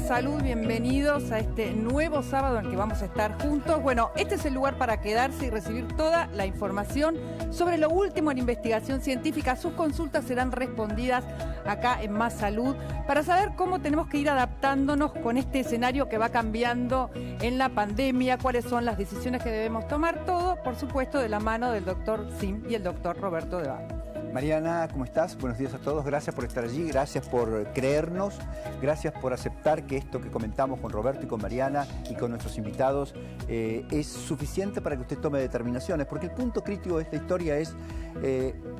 Más Salud, bienvenidos a este nuevo sábado en que vamos a estar juntos. Bueno, este es el lugar para quedarse y recibir toda la información sobre lo último en investigación científica. Sus consultas serán respondidas acá en Más Salud para saber cómo tenemos que ir adaptándonos con este escenario que va cambiando en la pandemia, cuáles son las decisiones que debemos tomar, todo, por supuesto, de la mano del doctor Sim y el doctor Roberto Debat. Mariana, ¿cómo estás? Buenos días a todos, gracias por estar allí, gracias por creernos, gracias por aceptar que esto que comentamos con Roberto y con Mariana y con nuestros invitados es suficiente para que usted tome determinaciones, porque el punto crítico de esta historia es,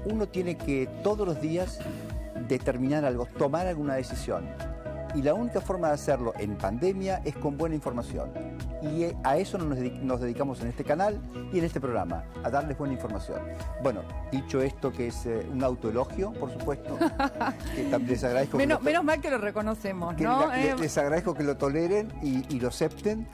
uno tiene que todos los días determinar algo, tomar alguna decisión, y la única forma de hacerlo en pandemia es con buena información. Y a eso nos dedicamos en este canal y en este programa, a darles buena información. Bueno, dicho esto, que es un autoelogio, por supuesto, que les agradezco. Menos mal que lo reconocemos, ¿no? Les agradezco que lo toleren y lo acepten.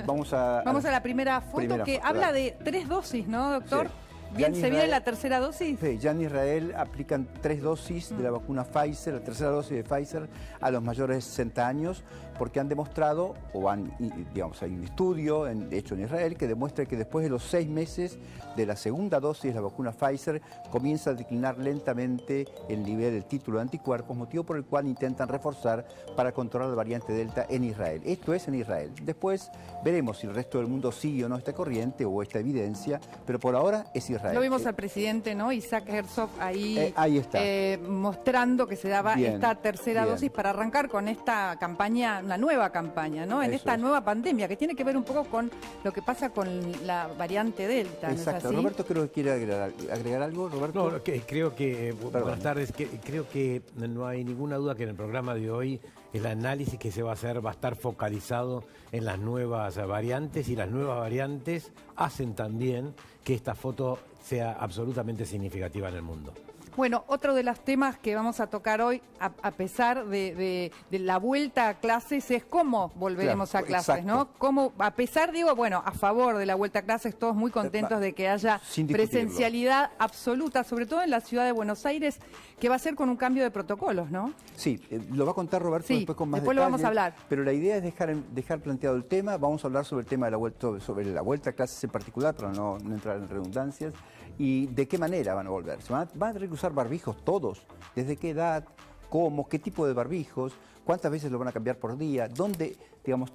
Vamos a la primera foto que habla de 3 dosis, ¿no, doctor? Sí. Bien, ¿se viene la tercera dosis? Sí, ya en Israel aplican 3 dosis de la vacuna Pfizer, la tercera dosis de Pfizer, a los mayores de 60 años, porque han demostrado, hay un estudio hecho en Israel que demuestra que después de los 6 meses de la segunda dosis de la vacuna Pfizer comienza a declinar lentamente el nivel del título de anticuerpos, motivo por el cual intentan reforzar para controlar la variante Delta en Israel. Esto es en Israel. Después veremos si el resto del mundo sigue o no esta corriente o esta evidencia, pero por ahora es Israel. Lo vimos al presidente, ¿no? Isaac Herzog ahí está. Mostrando que se daba esta tercera dosis para arrancar con esta campaña, una nueva campaña, ¿no? En esta nueva pandemia, que tiene que ver un poco con lo que pasa con la variante Delta. Exacto. ¿No es así? Roberto, creo que quiere agregar algo, Roberto. No, creo que, buenas tardes, creo que no hay ninguna duda que en el programa de hoy el análisis que se va a hacer va a estar focalizado en las nuevas variantes, y las nuevas variantes hacen también que esta foto sea absolutamente significativa en el mundo. Bueno, otro de los temas que vamos a tocar hoy, a pesar de la vuelta a clases, es cómo volveremos a clases, exacto. ¿no? Cómo, a pesar, a favor de la vuelta a clases, todos muy contentos de que haya presencialidad absoluta, sobre todo en la ciudad de Buenos Aires, que va a ser con un cambio de protocolos, ¿no? Sí, lo va a contar Roberto después con más después detalles. Lo vamos a hablar. Pero la idea es dejar planteado el tema. Vamos a hablar sobre el tema de sobre la vuelta a clases en particular, para no entrar en redundancias, y de qué manera van a volver. ¿Van a tener que usar barbijos todos? ¿Desde qué edad? ¿Cómo? ¿Qué tipo de barbijos? ¿Cuántas veces lo van a cambiar por día? ¿Dónde?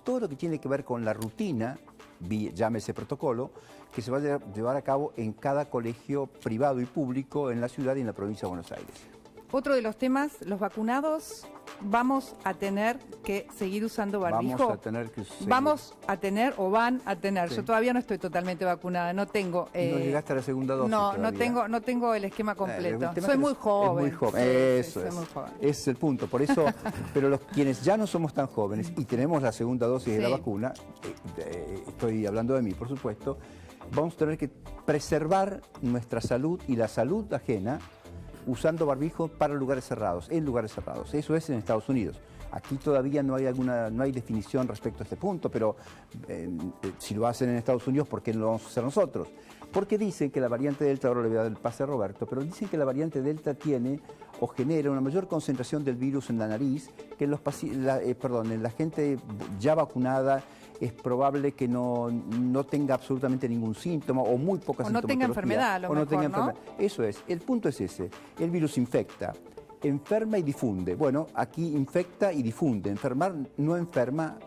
Todo lo que tiene que ver con la rutina, llámese protocolo, que se va a llevar a cabo en cada colegio privado y público en la ciudad y en la provincia de Buenos Aires. Otro de los temas, los vacunados, vamos a tener que seguir usando barbijo. Vamos a tener que seguir. Vamos a tener o van a tener. Sí. Yo todavía no estoy totalmente vacunada, no tengo. No llegaste a la segunda dosis. No tengo el esquema completo. Soy muy joven. Es muy joven. Eso es. Muy joven. Ese es el punto. Por eso, pero quienes ya no somos tan jóvenes y tenemos la segunda dosis de la vacuna, estoy hablando de mí, por supuesto, vamos a tener que preservar nuestra salud y la salud ajena, usando barbijo para lugares cerrados, en lugares cerrados. Eso es en Estados Unidos. Aquí todavía no hay definición respecto a este punto, pero si lo hacen en Estados Unidos, ¿por qué no lo vamos a hacer nosotros? Porque dicen que la variante Delta, ahora le voy a dar el pase a Roberto, pero dicen que la variante Delta tiene o genera una mayor concentración del virus en la nariz que en la gente ya vacunada. Es probable que no tenga absolutamente ningún síntoma o muy pocas síntomas. O no tenga enfermedad, a lo mejor, ¿no? Eso es. El punto es ese. El virus infecta, enferma y difunde. Bueno, aquí infecta y difunde. Enfermar no enferma,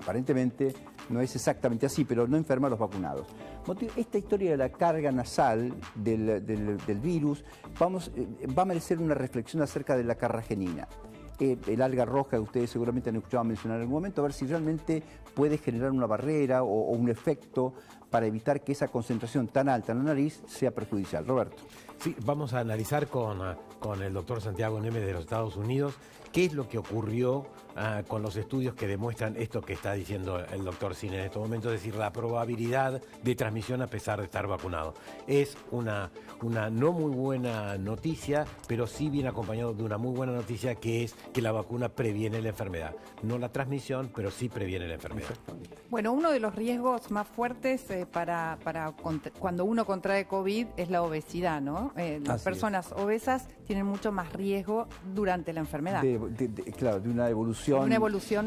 aparentemente no es exactamente así, pero no enferma a los vacunados. Esta historia de la carga nasal del virus va a merecer una reflexión acerca de la carragenina. El alga roja que ustedes seguramente han escuchado mencionar en algún momento, a ver si realmente puede generar una barrera o un efecto para evitar que esa concentración tan alta en la nariz sea perjudicial. Roberto. Sí, vamos a analizar con el doctor Santiago Nemes de los Estados Unidos qué es lo que ocurrió con los estudios que demuestran esto que está diciendo el doctor Cine en este momento, es decir, la probabilidad de transmisión a pesar de estar vacunado. Es una no muy buena noticia, pero sí viene acompañado de una muy buena noticia, que es que la vacuna previene la enfermedad. No la transmisión, pero sí previene la enfermedad. Bueno, uno de los riesgos más fuertes cuando uno contrae COVID es la obesidad, ¿no? Las personas obesas tienen mucho más riesgo durante la enfermedad. Claro, de una evolución,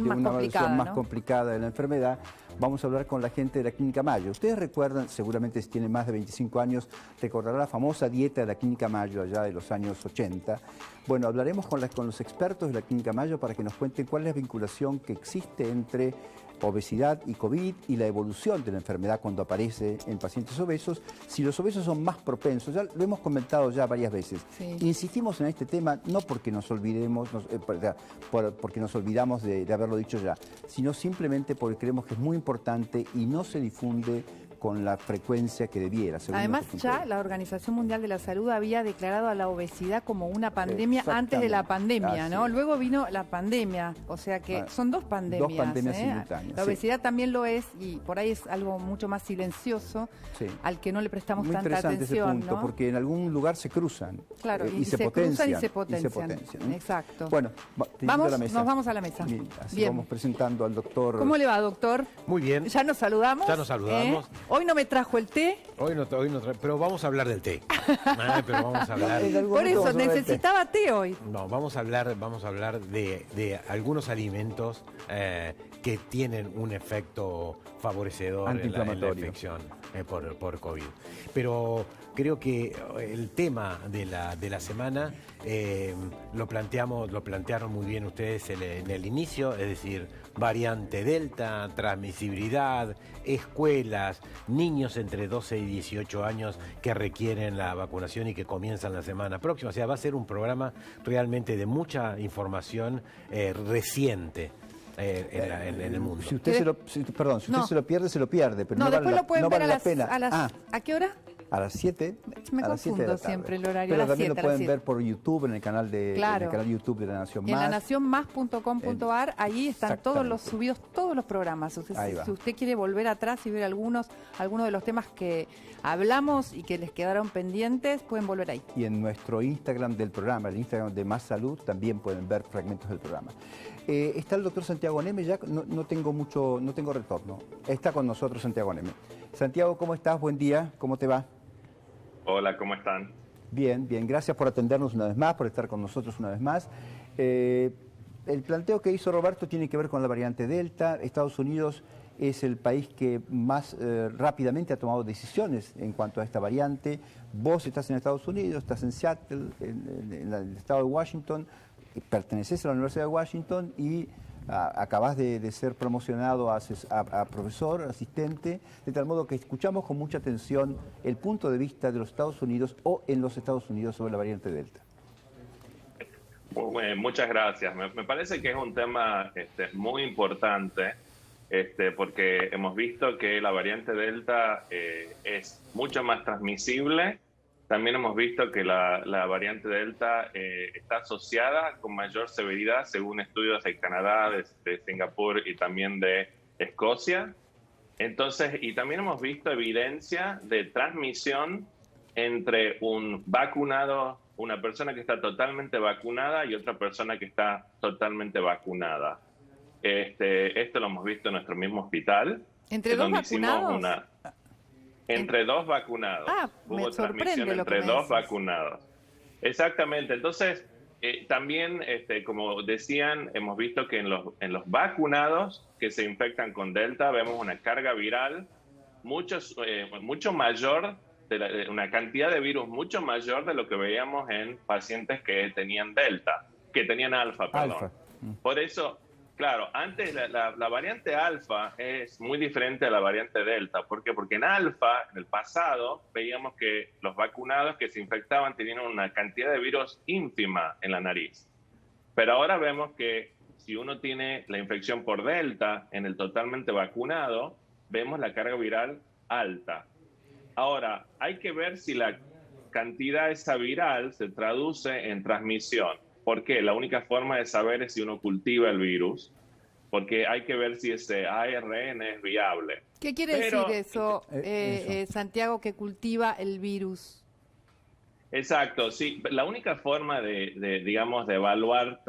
más complicada de la enfermedad. Vamos a hablar con la gente de la Clínica Mayo. Ustedes recuerdan, seguramente si tienen más de 25 años, recordarán la famosa dieta de la Clínica Mayo allá de los años 80. Bueno, hablaremos con los expertos de la Clínica Mayo para que nos cuenten cuál es la vinculación que existe entre obesidad y COVID y la evolución de la enfermedad cuando aparece en pacientes obesos. Si los obesos son más propensos, ya lo hemos comentado ya varias veces. Sí. Insistimos en este tema no porque nos olvidemos, porque nos olvidamos de haberlo dicho ya, sino simplemente porque creemos que es muy importante y no se difunde con la frecuencia que debiera. Además, ya la Organización Mundial de la Salud había declarado a la obesidad como una pandemia antes de la pandemia, ¿no? Luego vino la pandemia, o sea que son dos pandemias. Dos pandemias simultáneas. La obesidad también lo es, y por ahí es algo mucho más silencioso, al que no le prestamos tanta atención. Muy interesante ese punto, porque en algún lugar se cruzan. Claro, y se cruzan y se potencian. Exacto. Bueno, nos vamos a la mesa. Bien, así vamos presentando al doctor. ¿Cómo le va, doctor? Muy bien. ¿Ya nos saludamos? Ya nos saludamos. Hoy no me trajo el té. Hoy no pero vamos a hablar del té. Pero vamos a hablar. Por eso necesitaba té hoy. No, vamos a hablar de algunos alimentos que tienen un efecto favorecedor en la infección por COVID. Pero creo que el tema de la semana lo plantearon muy bien ustedes en el inicio, es decir, variante Delta, transmisibilidad, escuelas, niños entre 12 y 18 años que requieren la vacunación y que comienzan la semana próxima. O sea, va a ser un programa realmente de mucha información reciente. En el mundo. Si usted se lo pierde, se lo pierde. Pero no después vale lo pueden ver la pena. ¿A qué hora? A las 7. Me confundo siempre el horario. Pero también lo pueden ver por YouTube, en el canal YouTube de La Nación Más. En lanacionmás.com.ar, ahí están todos los subidos, todos los programas. Si usted quiere volver atrás y ver algunos de los temas que hablamos y que les quedaron pendientes, pueden volver ahí. Y en nuestro Instagram del programa, el Instagram de Más Salud, también pueden ver fragmentos del programa. Está el doctor Santiago Neme, ya no tengo retorno. Está con nosotros Santiago Neme. Santiago, ¿cómo estás? Buen día, ¿cómo te va? Hola, ¿cómo están? Bien, gracias por atendernos una vez más, por estar con nosotros una vez más. El planteo que hizo Roberto tiene que ver con la variante Delta. Estados Unidos es el país que más rápidamente ha tomado decisiones en cuanto a esta variante. Vos estás en Estados Unidos, estás en Seattle, en el estado de Washington, perteneces a la Universidad de Washington y acabas de ser promocionado a profesor, asistente, de tal modo que escuchamos con mucha atención el punto de vista de los Estados Unidos o en los Estados Unidos sobre la variante Delta. Bueno, muchas gracias. Me parece que es un tema muy importante porque hemos visto que la variante Delta es mucho más transmisible. También hemos visto que la variante Delta está asociada con mayor severidad según estudios de Canadá, de Singapur y también de Escocia. Entonces, y también hemos visto evidencia de transmisión entre un vacunado, una persona que está totalmente vacunada y otra persona que está totalmente vacunada. Esto lo hemos visto en nuestro mismo hospital. ¿Entre dos vacunados? Entre dos vacunados. Hubo transmisión entre dos vacunados. Exactamente. Entonces, también, como decían, hemos visto que en los vacunados que se infectan con Delta vemos una carga viral mucho mayor, una cantidad de virus mucho mayor de lo que veíamos en pacientes que tenían Delta, que tenían Alfa, perdón. Por eso, claro, antes la variante Alfa es muy diferente a la variante Delta. ¿Por qué? Porque en Alfa, en el pasado, veíamos que los vacunados que se infectaban tenían una cantidad de virus ínfima en la nariz. Pero ahora vemos que si uno tiene la infección por Delta en el totalmente vacunado, vemos la carga viral alta. Ahora, hay que ver si la cantidad esa viral se traduce en transmisión. ¿Por qué? La única forma de saber es si uno cultiva el virus, porque hay que ver si ese ARN es viable. ¿Qué quiere decir eso, Santiago, que cultiva el virus? Exacto, sí. La única forma digamos, de evaluar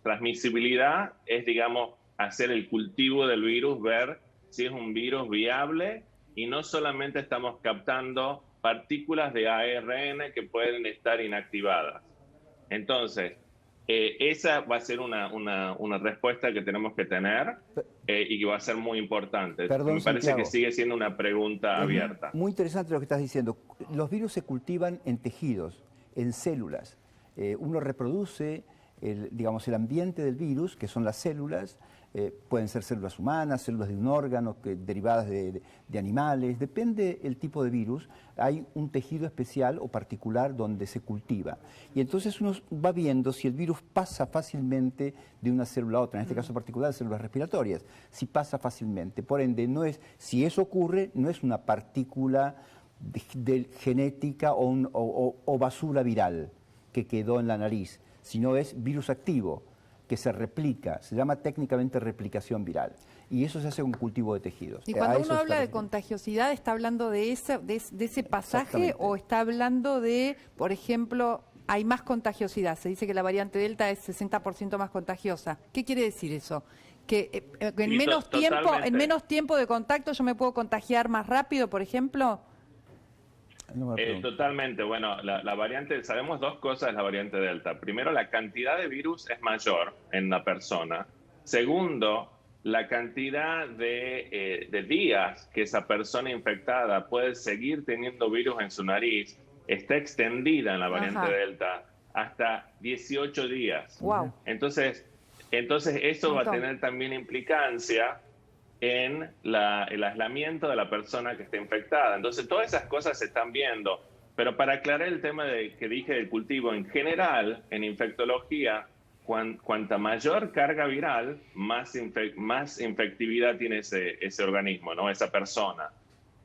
transmisibilidad es, digamos, hacer el cultivo del virus, ver si es un virus viable y no solamente estamos captando partículas de ARN que pueden estar inactivadas. Entonces, esa va a ser una respuesta que tenemos que tener y que va a ser muy importante. Perdón, me parece Santiago, que sigue siendo una pregunta abierta. Muy interesante lo que estás diciendo. Los virus se cultivan en tejidos, en células. Uno reproduce digamos, el ambiente del virus, que son las células. Pueden ser células humanas, células de un órgano, derivadas de animales. Depende el tipo de virus. Hay un tejido especial o particular donde se cultiva. Y entonces uno va viendo si el virus pasa fácilmente de una célula a otra, en este caso particular, células respiratorias. Si pasa fácilmente. Por ende, si eso ocurre, no es una partícula genética o basura viral que quedó en la nariz, sino es virus activo, que se replica, se llama técnicamente replicación viral. Y eso se hace con cultivo de tejidos. Y cuando uno habla de contagiosidad, ¿está hablando de ese pasaje o está hablando de, por ejemplo, hay más contagiosidad? Se dice que la variante Delta es 60% más contagiosa. ¿Qué quiere decir eso? ¿Que en menos tiempo de contacto yo me puedo contagiar más rápido, por ejemplo? Totalmente. Bueno, la variante, sabemos dos cosas de la variante Delta. Primero, la cantidad de virus es mayor en la persona. Segundo, la cantidad de días que esa persona infectada puede seguir teniendo virus en su nariz está extendida en la variante Delta hasta 18 días. Wow. Entonces eso va a tener también implicancia en el aislamiento de la persona que está infectada. Entonces, todas esas cosas se están viendo. Pero para aclarar el tema que dije del cultivo, en general, en infectología, cuanta mayor carga viral, más infectividad tiene ese organismo, ¿no? Esa persona.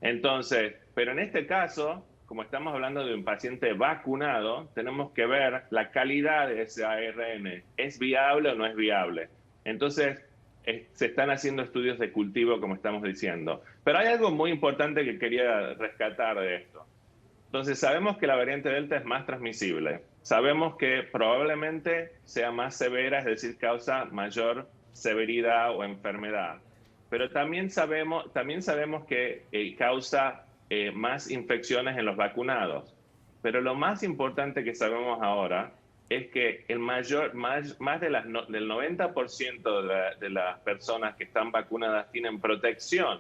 Entonces, pero en este caso, como estamos hablando de un paciente vacunado, tenemos que ver la calidad de ese ARN. ¿Es viable o no es viable? Entonces, se están haciendo estudios de cultivo, como estamos diciendo. Pero hay algo muy importante que quería rescatar de esto. Entonces, sabemos que la variante Delta es más transmisible. Sabemos que probablemente sea más severa, es decir, causa mayor severidad o enfermedad. Pero también sabemos que causa más infecciones en los vacunados. Pero lo más importante que sabemos ahora es que más del 90% de las personas que están vacunadas tienen protección,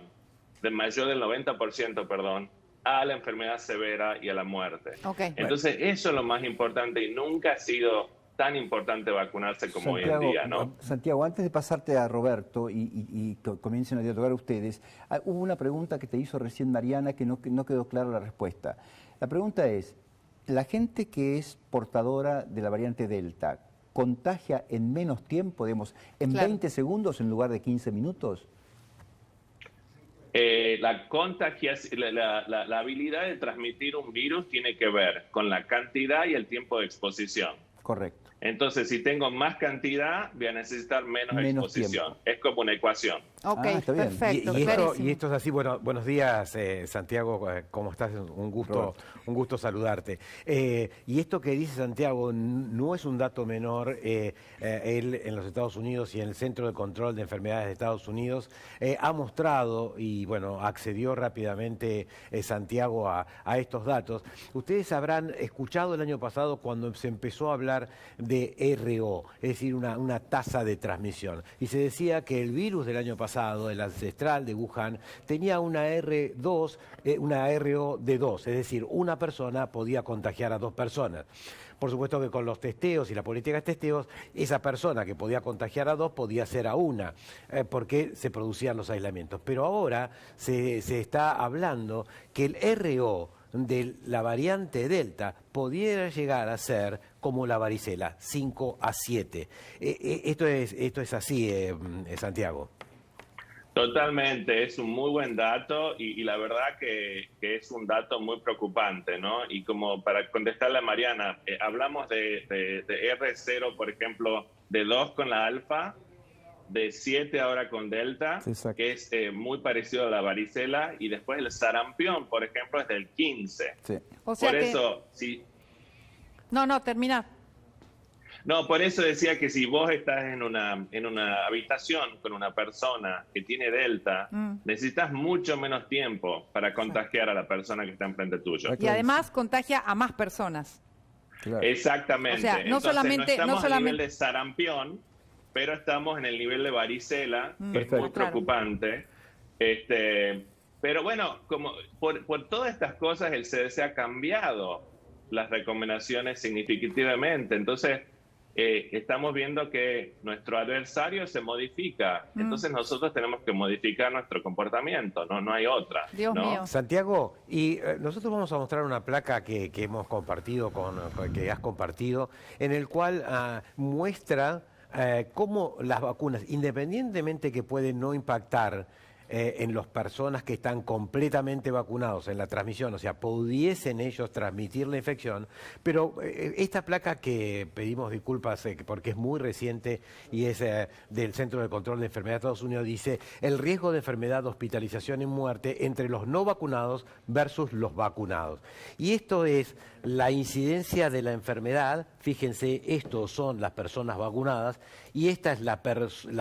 mayor del 90%, perdón, a la enfermedad severa y a la muerte. Entonces, eso es lo más importante y nunca ha sido tan importante vacunarse como hoy en día, ¿no? Santiago, antes de pasarte a Roberto y comiencen a dialogar ustedes, hubo una pregunta que te hizo recién Mariana que no quedó clara la respuesta. La pregunta es, ¿la gente que es portadora de la variante Delta contagia en menos tiempo, digamos, en 20 segundos en lugar de 15 minutos? La habilidad de transmitir un virus tiene que ver con la cantidad y el tiempo de exposición. Correcto. Entonces, si tengo más cantidad, voy a necesitar menos exposición. Tiempo. Es como una ecuación. Ok, está bien. perfecto. Y esto es así. Bueno, buenos días, Santiago. ¿Cómo estás? Un gusto saludarte. Y esto que dice Santiago no es un dato menor. Él en los Estados Unidos y en el Centro de Control de Enfermedades de Estados Unidos ha mostrado y, bueno, accedió rápidamente Santiago a estos datos. Ustedes habrán escuchado el año pasado cuando se empezó a hablar de RO, es decir, una tasa de transmisión. Y se decía que el virus del año pasado, el ancestral de Wuhan, tenía una una RO de 2, es decir, una persona podía contagiar a 2 personas. Por supuesto que con los testeos y la política de testeos, esa persona que podía contagiar a 2 podía ser a 1, porque se producían los aislamientos. Pero ahora se está hablando que el RO de la variante Delta pudiera llegar a ser como la varicela, 5 a 7. Esto es así, Santiago. Totalmente, es un muy buen dato y la verdad que es un dato muy preocupante, ¿no? Y como para contestarle a Mariana, hablamos de R0, por ejemplo, de 2 con la alfa, de 7 ahora con Delta, que es muy parecido a la varicela, y después el sarampión, por ejemplo, es del 15. Sí. O sea por eso, sí. No, termina. No, por eso decía que si vos estás en una habitación con una persona que tiene Delta, necesitas mucho menos tiempo para contagiar a la persona que está enfrente tuyo. Y además contagia a más personas. Claro. Exactamente. O sea, no estamos a nivel de sarampión, pero estamos en el nivel de varicela, que es muy preocupante. Pero bueno, como por todas estas cosas el CDC ha cambiado las recomendaciones significativamente. Entonces, estamos viendo que nuestro adversario se modifica. Entonces nosotros tenemos que modificar nuestro comportamiento, no hay otra. Dios mío. Santiago, y nosotros vamos a mostrar una placa que hemos compartido, que has compartido, en el cual muestra cómo las vacunas, independientemente que pueden no impactar en las personas que están completamente vacunados en la transmisión, o sea, pudiesen ellos transmitir la infección, pero esta placa que pedimos disculpas porque es muy reciente y es del Centro de Control de Enfermedades de Estados Unidos, dice el riesgo de enfermedad, hospitalización y muerte entre los no vacunados versus los vacunados. Y esto es la incidencia de la enfermedad, fíjense, estos son las personas vacunadas y esta es las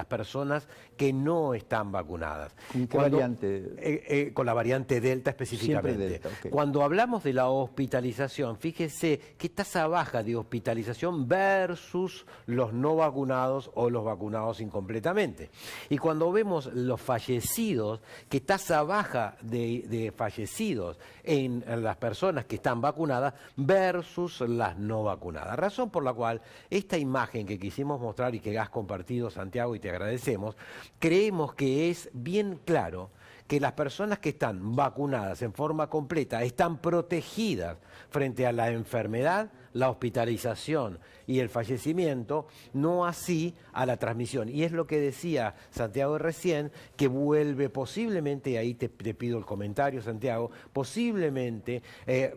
personas que no están vacunadas. ¿Con qué variante? Con la variante Delta específicamente. Delta, okay. Cuando hablamos de la hospitalización, fíjense qué tasa baja de hospitalización versus los no vacunados o los vacunados incompletamente. Y cuando vemos los fallecidos, qué tasa baja de fallecidos en las personas que están vacunadas versus las no vacunadas. Razón por la cual esta imagen que quisimos mostrar y que has compartido, Santiago, y te agradecemos, creemos que es bien claro que las personas que están vacunadas en forma completa están protegidas frente a la enfermedad, la hospitalización y el fallecimiento, no así a la transmisión. Y es lo que decía Santiago recién, que vuelve posiblemente, y ahí te pido el comentario, Santiago, posiblemente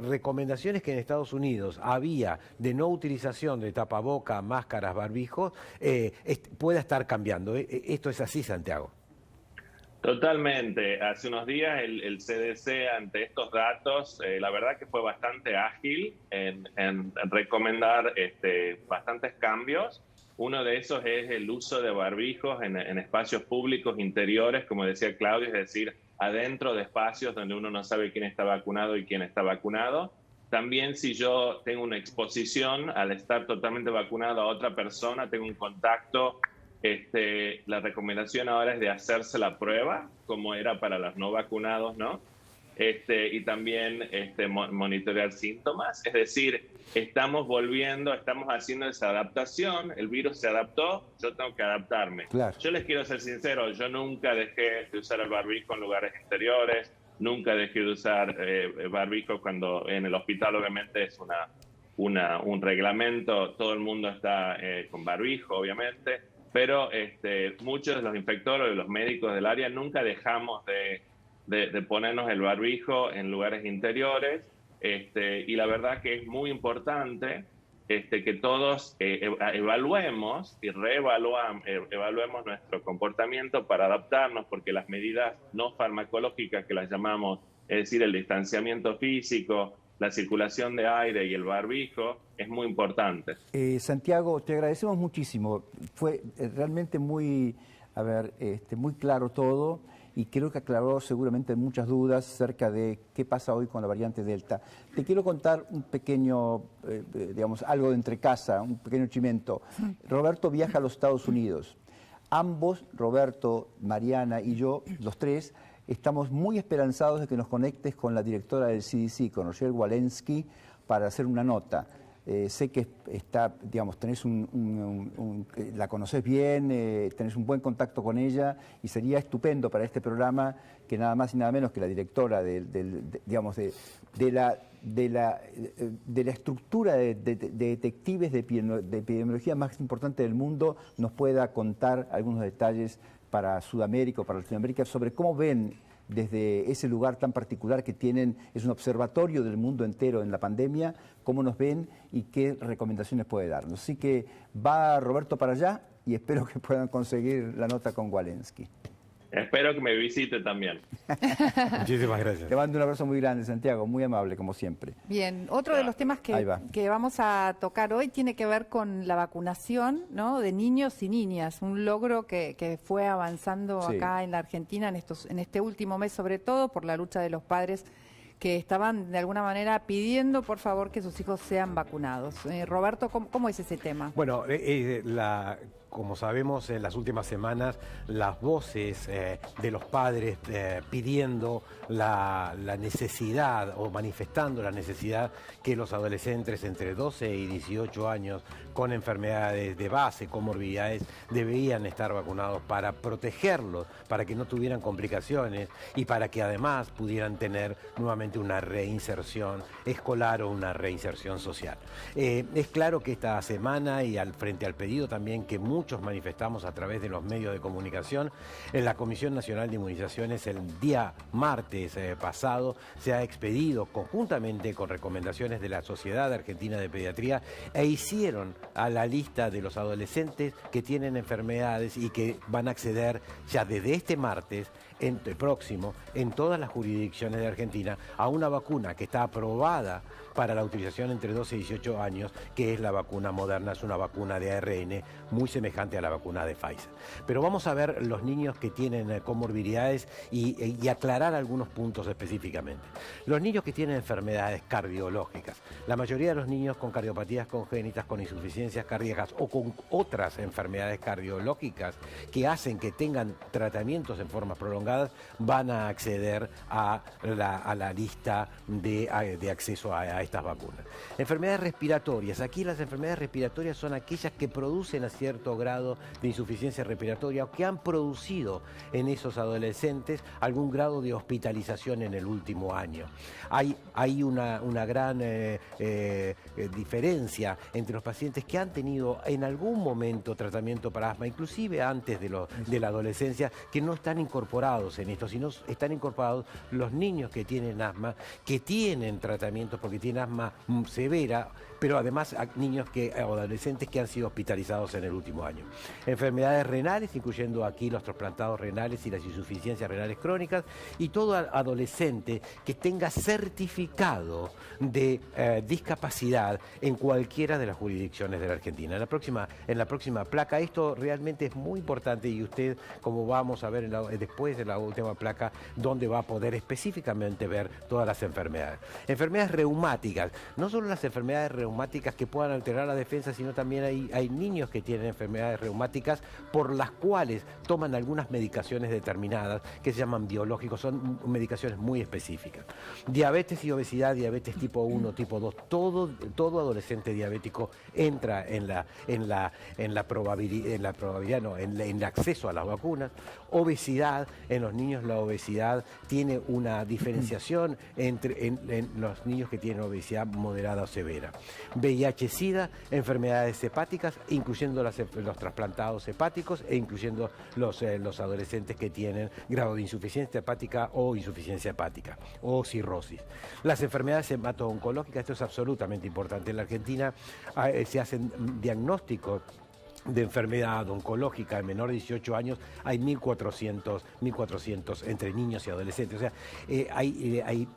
recomendaciones que en Estados Unidos había de no utilización de tapaboca, máscaras, barbijos, pueda estar cambiando. ¿Esto es así, Santiago? Totalmente. Hace unos días el CDC ante estos datos, la verdad que fue bastante ágil en recomendar bastantes cambios. Uno de esos es el uso de barbijos en espacios públicos interiores, como decía Claudio, es decir, adentro de espacios donde uno no sabe quién está vacunado y quién está vacunado. También si yo tengo una exposición al estar totalmente vacunado a otra persona, tengo un contacto, la recomendación ahora es de hacerse la prueba, como era para los no vacunados, ¿no? Y también monitorear síntomas. Es decir, estamos haciendo esa adaptación, el virus se adaptó, yo tengo que adaptarme. Claro. Yo les quiero ser sincero, yo nunca dejé de usar el barbijo en lugares exteriores, nunca dejé de usar barbijo cuando en el hospital obviamente es un reglamento, todo el mundo está con barbijo obviamente, pero muchos de los infectólogos y los médicos del área nunca dejamos de ponernos el barbijo en lugares interiores, y la verdad que es muy importante que todos evaluemos y evaluemos nuestro comportamiento para adaptarnos, porque las medidas no farmacológicas que las llamamos, es decir, el distanciamiento físico, la circulación de aire y el barbijo, es muy importante. Santiago, te agradecemos muchísimo. Fue realmente muy claro todo y creo que aclaró seguramente muchas dudas acerca de qué pasa hoy con la variante Delta. Te quiero contar un pequeño, algo de entre casa, un pequeño chimento. Roberto viaja a los Estados Unidos. Ambos, Roberto, Mariana y yo, los tres, estamos muy esperanzados de que nos conectes con la directora del CDC, con Rochelle Walensky, para hacer una nota. Sé que tenés la conocés bien, tenés un buen contacto con ella y sería estupendo para este programa que nada más y nada menos que la directora de la estructura de detectives de epidemiología más importante del mundo nos pueda contar algunos detalles para Sudamérica o para Latinoamérica sobre cómo ven desde ese lugar tan particular que tienen, es un observatorio del mundo entero en la pandemia, cómo nos ven y qué recomendaciones puede darnos. Así que va Roberto para allá y espero que puedan conseguir la nota con Walensky. Espero que me visite también. Muchísimas gracias. Te mando un abrazo muy grande, Santiago, muy amable como siempre. Bien, otro de los temas que vamos a tocar hoy tiene que ver con la vacunación, ¿no?, de niños y niñas, un logro que fue avanzando acá en la Argentina en este último mes, sobre todo por la lucha de los padres que estaban de alguna manera pidiendo por favor que sus hijos sean vacunados. Roberto, ¿cómo es ese tema? Bueno, como sabemos, en las últimas semanas, las voces de los padres pidiendo la necesidad o manifestando la necesidad que los adolescentes entre 12 y 18 años con enfermedades de base, comorbilidades, debían estar vacunados para protegerlos, para que no tuvieran complicaciones y para que además pudieran tener nuevamente una reinserción escolar o una reinserción social. Es claro que esta semana y frente al pedido también que muchos manifestamos a través de los medios de comunicación, en la Comisión Nacional de Inmunizaciones el día martes pasado se ha expedido conjuntamente con recomendaciones de la Sociedad Argentina de Pediatría e hicieron a la lista de los adolescentes que tienen enfermedades y que van a acceder ya desde este martes próximo en todas las jurisdicciones de Argentina a una vacuna que está aprobada para la utilización entre 12 y 18 años, que es la vacuna Moderna, es una vacuna de ARN muy semejante a la vacuna de Pfizer. Pero vamos a ver los niños que tienen comorbilidades y aclarar algunos puntos específicamente. Los niños que tienen enfermedades cardiológicas, la mayoría de los niños con cardiopatías congénitas, con insuficiencias cardíacas o con otras enfermedades cardiológicas que hacen que tengan tratamientos en formas prolongadas, van a acceder a la lista de acceso a estas vacunas. Enfermedades respiratorias. Aquí las enfermedades respiratorias son aquellas que producen a cierto grado de insuficiencia respiratoria o que han producido en esos adolescentes algún grado de hospitalización en el último año. Hay una gran diferencia entre los pacientes que han tenido en algún momento tratamiento para asma, inclusive antes de la adolescencia, que no están incorporados en esto, sino están incorporados los niños que tienen asma, que tienen tratamientos porque tienen asma severa, pero además niños o adolescentes que han sido hospitalizados en el último año. Enfermedades renales, incluyendo aquí los trasplantados renales y las insuficiencias renales crónicas, y todo adolescente que tenga certificado de discapacidad en cualquiera de las jurisdicciones de la Argentina. En la próxima placa, esto realmente es muy importante y usted, como vamos a ver después de la última placa, donde va a poder específicamente ver todas las enfermedades. Enfermedades reumáticas, no solo las enfermedades reumáticas que puedan alterar la defensa, sino también hay niños que tienen enfermedades reumáticas por las cuales toman algunas medicaciones determinadas que se llaman biológicos, son medicaciones muy específicas. Diabetes y obesidad, diabetes tipo 1, tipo 2, todo adolescente diabético entra en el acceso a las vacunas. Obesidad, en los niños la obesidad tiene una diferenciación en los niños que tienen obesidad moderada o severa. VIH-Sida, enfermedades hepáticas, incluyendo los trasplantados hepáticos e incluyendo los adolescentes que tienen grado de insuficiencia hepática o insuficiencia hepática o cirrosis. Las enfermedades hemato-oncológicas, esto es absolutamente importante. En la Argentina se hacen diagnósticos de enfermedad oncológica en menor de 18 años, hay 1.400 entre niños y adolescentes. O sea, hay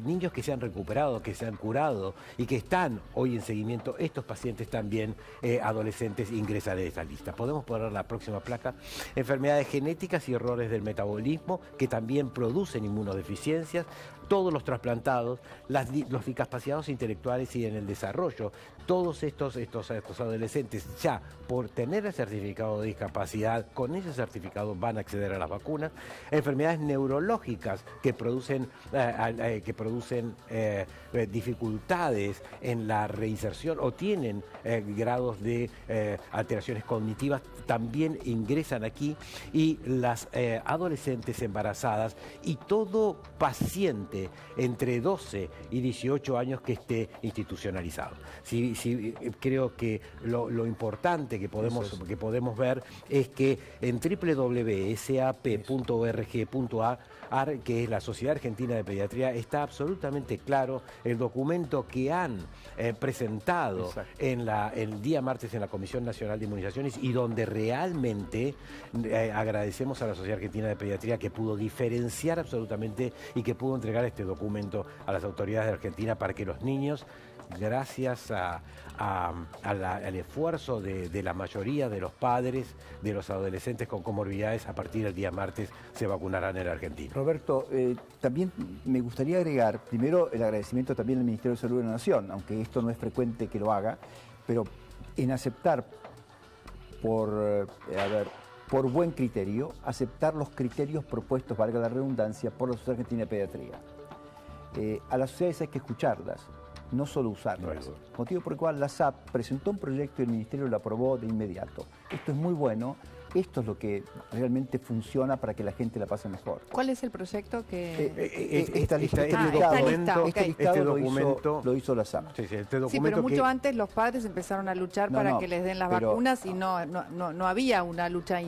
niños que se han recuperado, que se han curado y que están hoy en seguimiento. Estos pacientes también, adolescentes, ingresan en esta lista. Podemos poner la próxima placa. Enfermedades genéticas y errores del metabolismo que también producen inmunodeficiencias. Todos los trasplantados, los discapacitados intelectuales y en el desarrollo, todos estos adolescentes ya por tener el certificado de discapacidad, con ese certificado van a acceder a las vacunas. Enfermedades neurológicas que producen dificultades en la reinserción o tienen grados de alteraciones cognitivas, también ingresan aquí. Y las adolescentes embarazadas y todo paciente entre 12 y 18 años que esté institucionalizado. Creo que lo importante que podemos ver es que en www.sap.org.a que es la Sociedad Argentina de Pediatría, está absolutamente claro. El documento que han presentado el día martes en la Comisión Nacional de Inmunizaciones, y donde realmente agradecemos a la Sociedad Argentina de Pediatría que pudo diferenciar absolutamente y que pudo entregar este documento a las autoridades de Argentina para que los niños, gracias al esfuerzo de la mayoría de los padres de los adolescentes con comorbilidades, a partir del día martes se vacunarán en la Argentina. Roberto, también me gustaría agregar, primero, el agradecimiento también al Ministerio de Salud de la Nación, aunque esto no es frecuente que lo haga, pero en aceptar por buen criterio, aceptar los criterios propuestos, valga la redundancia, por la Sociedad Argentina de Pediatría. A las sociedades hay que escucharlas, no solo usarlas. Motivo por el cual la SAP presentó un proyecto y el Ministerio lo aprobó de inmediato. Esto es muy bueno. Esto es lo que realmente funciona para que la gente la pase mejor. ¿Cuál es el proyecto que...? Este documento lo hizo la SAP. Sí, pero mucho antes los padres empezaron a luchar para que les den las vacunas y no había una lucha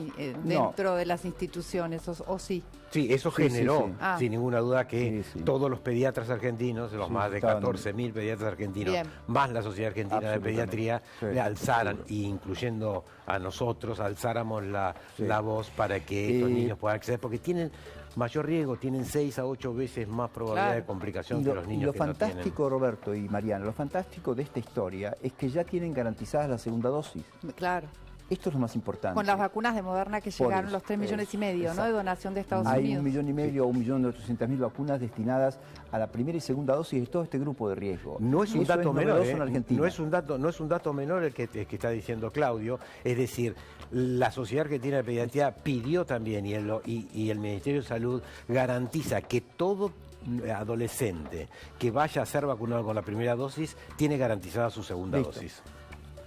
dentro de las instituciones, ¿o sí? Sí, eso generó, sin ninguna duda, que todos los pediatras argentinos, los más de 14.000 pediatras argentinos, más la Sociedad Argentina de Pediatría, le alzaran, incluyendo a nosotros, alzáramos la voz para que estos niños puedan acceder, porque tienen mayor riesgo, tienen 6 a 8 veces más probabilidad de complicación que los niños que no tienen. Lo fantástico, Roberto y Mariana, lo fantástico de esta historia es que ya tienen garantizadas la segunda dosis. Claro. Esto es lo más importante. Con las vacunas de Moderna que llegaron los 3,5 millones, ¿no?, de donación de Estados Unidos. Hay 1,5 millones o 1.800.000 vacunas destinadas a la primera y segunda dosis de todo este grupo de riesgo. No es un dato menor, en Argentina. No es un dato menor el que está diciendo Claudio. Es decir, la Sociedad Argentina de Pediatría pidió también, y el Ministerio de Salud garantiza que todo adolescente que vaya a ser vacunado con la primera dosis tiene garantizada su segunda dosis.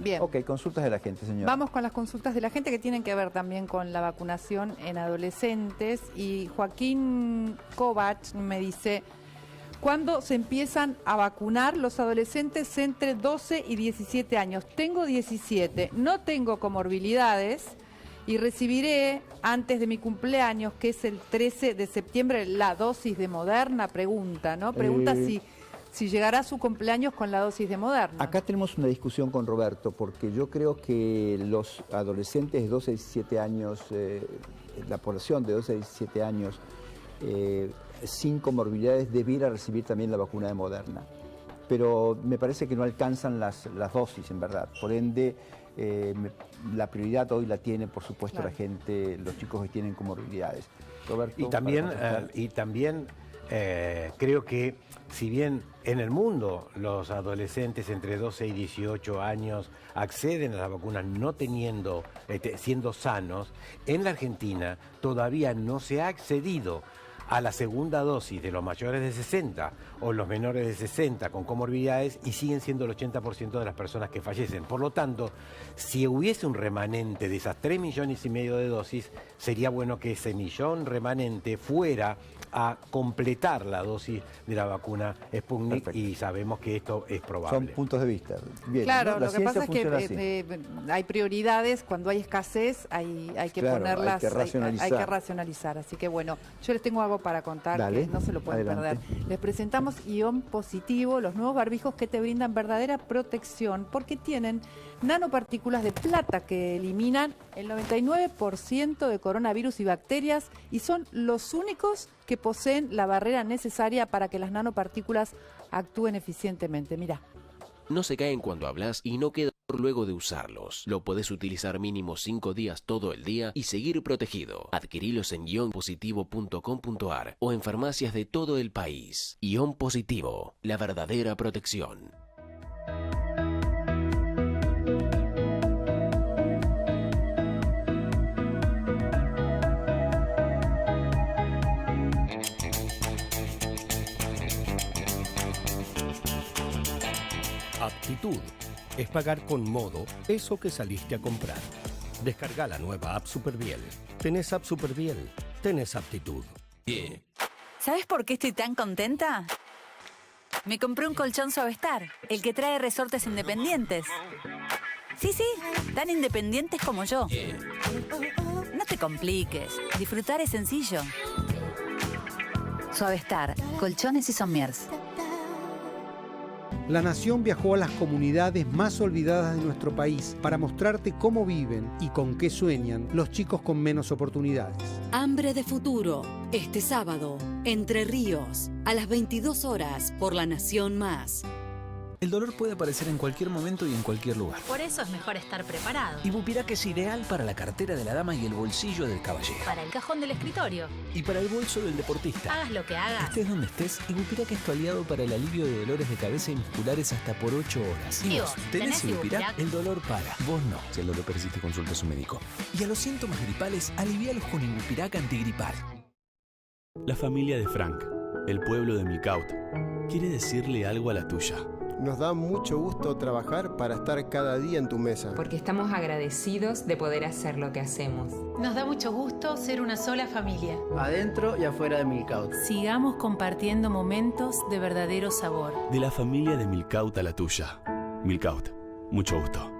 Bien. Ok, consultas de la gente, señor. Vamos con las consultas de la gente que tienen que ver también con la vacunación en adolescentes. Y Joaquín Kovac me dice, ¿cuándo se empiezan a vacunar los adolescentes entre 12 y 17 años? Tengo 17, no tengo comorbilidades y recibiré antes de mi cumpleaños, que es el 13 de septiembre, la dosis de Moderna. Pregunta, ¿no? Pregunta si llegará su cumpleaños con la dosis de Moderna. Acá tenemos una discusión con Roberto, porque yo creo que los adolescentes de 12 a 17 años, la población de 12 a 17 años sin comorbilidades debiera recibir también la vacuna de Moderna. Pero me parece que no alcanzan las dosis, en verdad. Por ende, la prioridad hoy la tiene, por supuesto, la gente, los chicos que tienen comorbilidades. Roberto, y también creo que, si bien en el mundo los adolescentes entre 12 y 18 años acceden a las vacunas no teniendo, siendo sanos, en la Argentina todavía no se ha accedido a la segunda dosis de los mayores de 60 o los menores de 60 con comorbilidades, y siguen siendo el 80% de las personas que fallecen. Por lo tanto, si hubiese un remanente de esas 3,5 millones de dosis, sería bueno que ese millón remanente fuera a completar la dosis de la vacuna Sputnik. Perfecto. Y sabemos que esto es probable. Son puntos de vista. Bien, claro, ¿no? Lo que pasa es que hay prioridades, cuando hay escasez hay que ponerlas, hay que racionalizar. Así que bueno, yo les tengo algo para contar. Dale, que no se lo pueden perder. Les presentamos Ion Positivo, los nuevos barbijos que te brindan verdadera protección porque tienen nanopartículas de plata que eliminan el 99% de coronavirus y bacterias, y son los únicos que poseen la barrera necesaria para que las nanopartículas actúen eficientemente. Mirá. No se caen cuando hablas y no queda luego de usarlos. Lo podés utilizar mínimo 5 días todo el día y seguir protegido. Adquirilos en ionpositivo.com.ar o en farmacias de todo el país. Ion Positivo, la verdadera protección. Aptitud es pagar con modo eso que saliste a comprar. Descarga la nueva app Superbiel. Tenés app Superbiel, tenés aptitud. ¿Sabes por qué estoy tan contenta? Me compré un colchón Suavestar, el que trae resortes independientes. Sí, tan independientes como yo. No te compliques, disfrutar es sencillo. Suavestar, colchones y somiers. La Nación viajó a las comunidades más olvidadas de nuestro país para mostrarte cómo viven y con qué sueñan los chicos con menos oportunidades. Hambre de futuro, este sábado, Entre Ríos, a las 22 horas por La Nación Más. El dolor puede aparecer en cualquier momento y en cualquier lugar. Por eso es mejor estar preparado. Ibupirac es ideal para la cartera de la dama y el bolsillo del caballero. Para el cajón del escritorio. Y para el bolso del deportista. Hagas lo que hagas. Estés donde estés, Ibupirac es tu aliado para el alivio de dolores de cabeza y musculares hasta por 8 horas. ¿Y vos? ¿Tenés Ibupirac? El dolor para. Vos no. Si el dolor persiste, consulta a su médico. Y a los síntomas gripales, alivíalos con Ibupirac antigripal. La familia de Frank, el pueblo de Milcaut, quiere decirle algo a la tuya. Nos da mucho gusto trabajar para estar cada día en tu mesa. Porque estamos agradecidos de poder hacer lo que hacemos. Nos da mucho gusto ser una sola familia. Adentro y afuera de Milcaut. Sigamos compartiendo momentos de verdadero sabor. De la familia de Milcaut a la tuya. Milcaut, mucho gusto.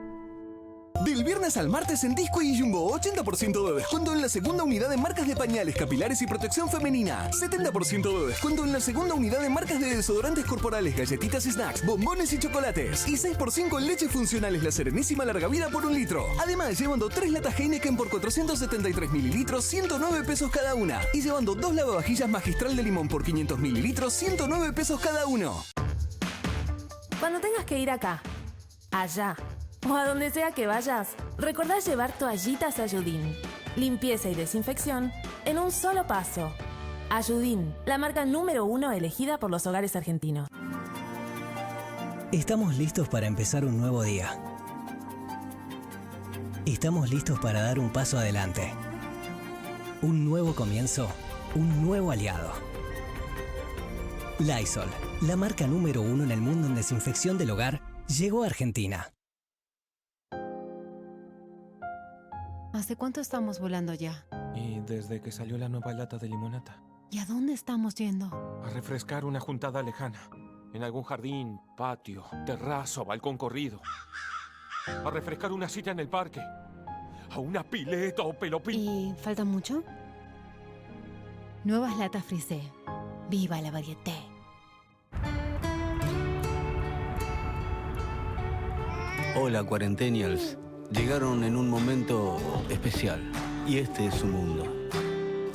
Del viernes al martes en Disco y Jumbo, 80% de descuento en la segunda unidad de marcas de pañales, capilares y protección femenina. 70% de descuento en la segunda unidad de marcas de desodorantes corporales, galletitas y snacks, bombones y chocolates. Y 6x5 en leches funcionales La Serenísima larga vida por 1 litro. Además, llevando 3 latas Heineken por 473 mililitros, 109 pesos cada una. Y llevando 2 lavavajillas Magistral de limón por 500 mililitros, 109 pesos cada uno. Cuando tengas que ir acá, allá o a donde sea que vayas, recordá llevar toallitas Ayudín. Limpieza y desinfección en un solo paso. Ayudín, la marca número 1 elegida por los hogares argentinos. Estamos listos para empezar un nuevo día. Estamos listos para dar un paso adelante. Un nuevo comienzo, un nuevo aliado. Lysol, la marca número 1 en el mundo en desinfección del hogar, llegó a Argentina. ¿Hace cuánto estamos volando ya? Y desde que salió la nueva lata de limonata. ¿Y a dónde estamos yendo? A refrescar una juntada lejana. En algún jardín, patio, terrazo, balcón corrido. A refrescar una cita en el parque. A una pileta o pelopín. ¿Y falta mucho? Nuevas latas Frisé. ¡Viva la variedad! Hola, Cuarentenials. Llegaron en un momento especial, y este es su mundo.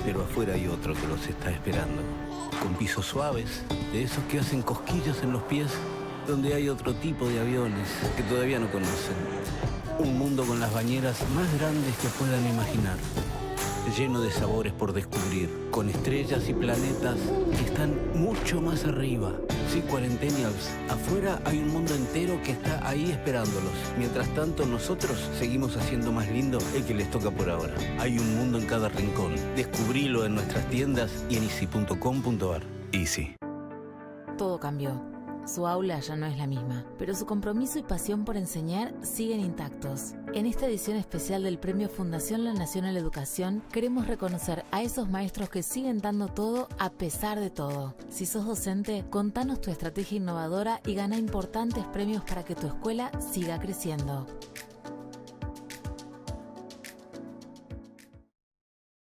Pero afuera hay otro que los está esperando, con pisos suaves, de esos que hacen cosquillas en los pies, donde hay otro tipo de aviones que todavía no conocen. Un mundo con las bañeras más grandes que puedan imaginar, lleno de sabores por descubrir, con estrellas y planetas que están mucho más arriba. Sí, Cuarentenials, afuera hay un mundo entero que está ahí esperándolos. Mientras tanto, nosotros seguimos haciendo más lindo el que les toca por ahora. Hay un mundo en cada rincón. Descubrilo en nuestras tiendas y en easy.com.ar. Easy. Todo cambió. Su aula ya no es la misma, pero su compromiso y pasión por enseñar siguen intactos. En esta edición especial del Premio Fundación La Nación a la Educación, queremos reconocer a esos maestros que siguen dando todo a pesar de todo. Si sos docente, contanos tu estrategia innovadora y gana importantes premios para que tu escuela siga creciendo.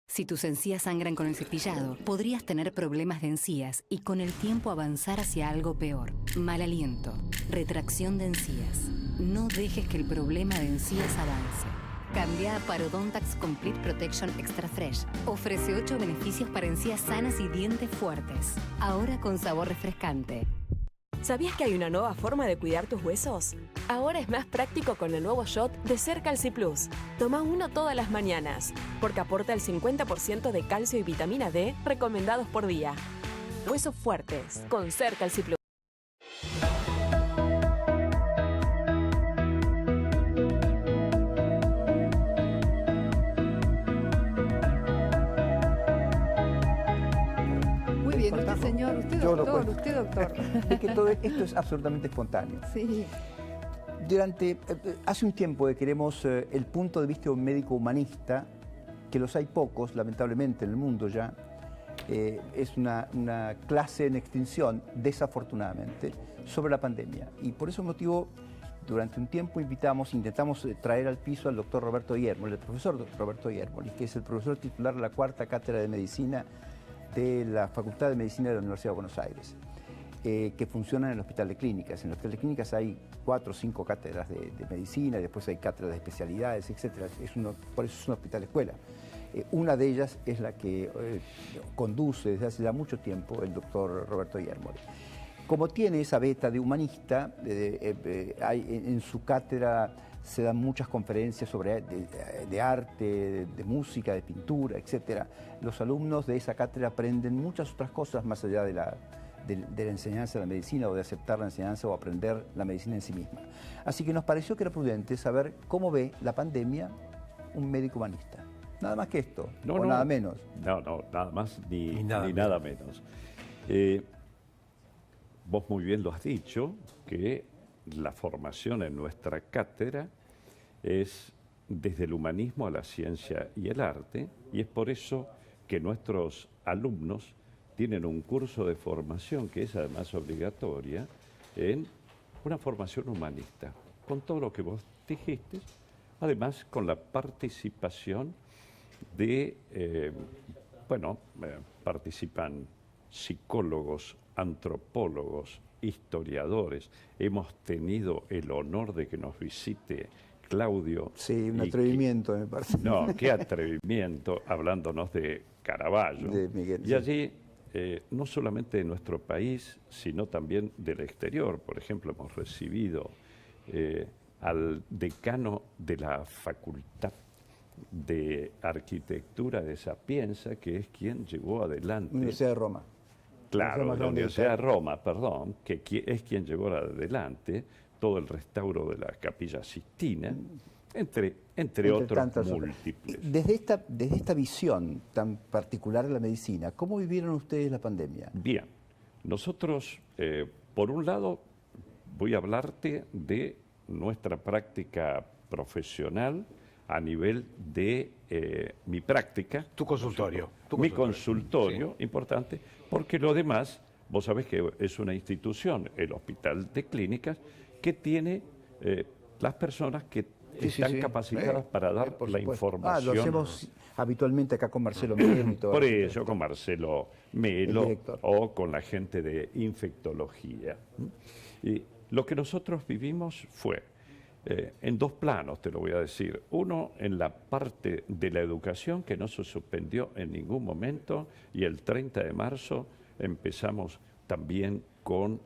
Si tus encías sangran con el cepillado, podrías tener problemas de encías y con el tiempo avanzar hacia algo peor. Mal aliento, retracción de encías. No dejes que el problema de encías avance. Cambia a Parodontax Complete Protection Extra Fresh. Ofrece 8 beneficios para encías sanas y dientes fuertes. Ahora con sabor refrescante. ¿Sabías que hay una nueva forma de cuidar tus huesos? Ahora es más práctico con el nuevo shot de Cercalci Plus. Toma uno todas las mañanas, porque aporta el 50% de calcio y vitamina D recomendados por día. Huesos fuertes con Cercalci Plus. Señor, usted doctor. Es que todo esto es absolutamente espontáneo. Sí. Hace un tiempo que queremos el punto de vista de un médico humanista, que los hay pocos, lamentablemente, en el mundo ya. Es una clase en extinción, desafortunadamente, sobre la pandemia. Y por ese motivo, durante un tiempo intentamos traer al piso al doctor Roberto Hiermol, el profesor Roberto Hiermol, que es el profesor titular de la 4ª Cátedra de Medicina de la Facultad de Medicina de la Universidad de Buenos Aires, que funcionan en el Hospital de Clínicas. En el Hospital de Clínicas hay 4 o 5 cátedras de medicina, y después hay cátedras de especialidades, etc. Por eso es un hospital escuela. Una de ellas es la que conduce desde hace ya mucho tiempo el doctor Roberto Yermole. Como tiene esa beta de humanista, en su cátedra se dan muchas conferencias sobre de arte, de música, de pintura, etc. Los alumnos de esa cátedra aprenden muchas otras cosas más allá de la enseñanza de la medicina, o de aceptar la enseñanza o aprender la medicina en sí misma. Así que nos pareció que era prudente saber cómo ve la pandemia un médico humanista. Nada más que esto, nada menos. No, nada más ni nada menos. Vos muy bien lo has dicho, que la formación en nuestra cátedra es desde el humanismo a la ciencia y el arte, y es por eso que nuestros alumnos tienen un curso de formación que es además obligatoria en una formación humanista, con todo lo que vos dijiste, además con la participación de, participan psicólogos, antropólogos, historiadores. Hemos tenido el honor de que nos visite Claudio. Sí, un atrevimiento, me parece. No, qué atrevimiento, hablándonos de Caravaggio. De Miguel, y allí, no solamente de nuestro país, sino también del exterior. Por ejemplo, hemos recibido al decano de la Facultad de Arquitectura de Sapienza, que es quien llevó adelante... Universidad de Roma. Claro, la Universidad de Roma, perdón, que es quien llevó adelante todo el restauro de la Capilla Sistina, entre otros múltiples. Desde esta visión tan particular de la medicina, ¿cómo vivieron ustedes la pandemia? Bien, nosotros, por un lado, voy a hablarte de nuestra práctica profesional a nivel de mi práctica. Tu consultorio. Mi consultorio, sí. Importante, porque lo demás, vos sabés que es una institución, el Hospital de Clínicas, que tiene las personas que están capacitadas para dar la información. Lo hacemos habitualmente acá con Marcelo Melo y todo. Por eso, con Marcelo Melo o con la gente de infectología. Y lo que nosotros vivimos fue en 2 planos, te lo voy a decir. Uno, en la parte de la educación, que no se suspendió en ningún momento, y el 30 de marzo empezamos también con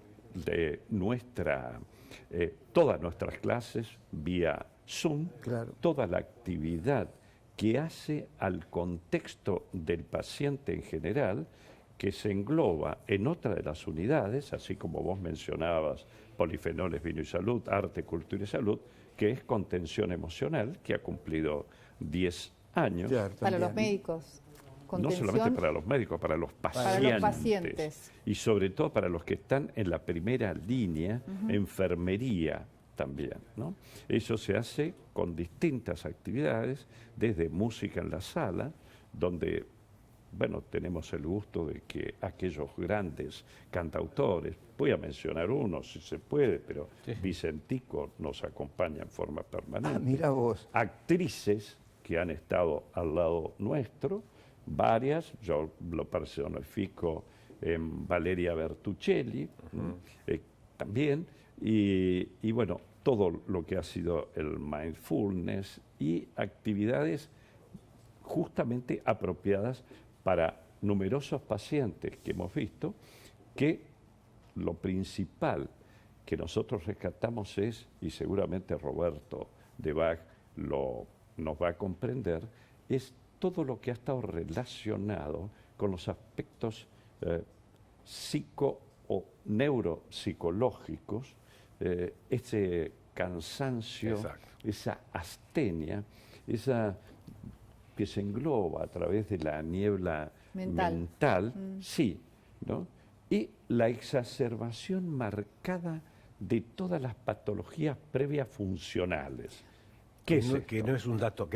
todas nuestras clases vía Zoom, claro. Toda la actividad que hace al contexto del paciente en general, que se engloba en otra de las unidades, así como vos mencionabas, polifenoles, vino y salud, arte, cultura y salud, que es contención emocional, que ha cumplido 10 años. Para los médicos. No solamente para los médicos, para los pacientes. Y sobre todo para los que están en la primera línea, enfermería también, ¿no? Eso se hace con distintas actividades, desde música en la sala, donde, tenemos el gusto de que aquellos grandes cantautores, voy a mencionar uno si se puede, pero sí. Vicentico nos acompaña en forma permanente. Mira vos. Actrices que han estado al lado nuestro, varias, yo lo personifico en Valeria Bertuccelli, también, y todo lo que ha sido el mindfulness y actividades justamente apropiadas para numerosos pacientes que hemos visto, que lo principal que nosotros rescatamos es, y seguramente Roberto de Bach nos va a comprender, es todo lo que ha estado relacionado con los aspectos psico o neuropsicológicos, ese cansancio, esa astenia, esa que se engloba a través de la niebla mental, sí, ¿no? Y la exacerbación marcada de todas las patologías previas funcionales. Que no es un dato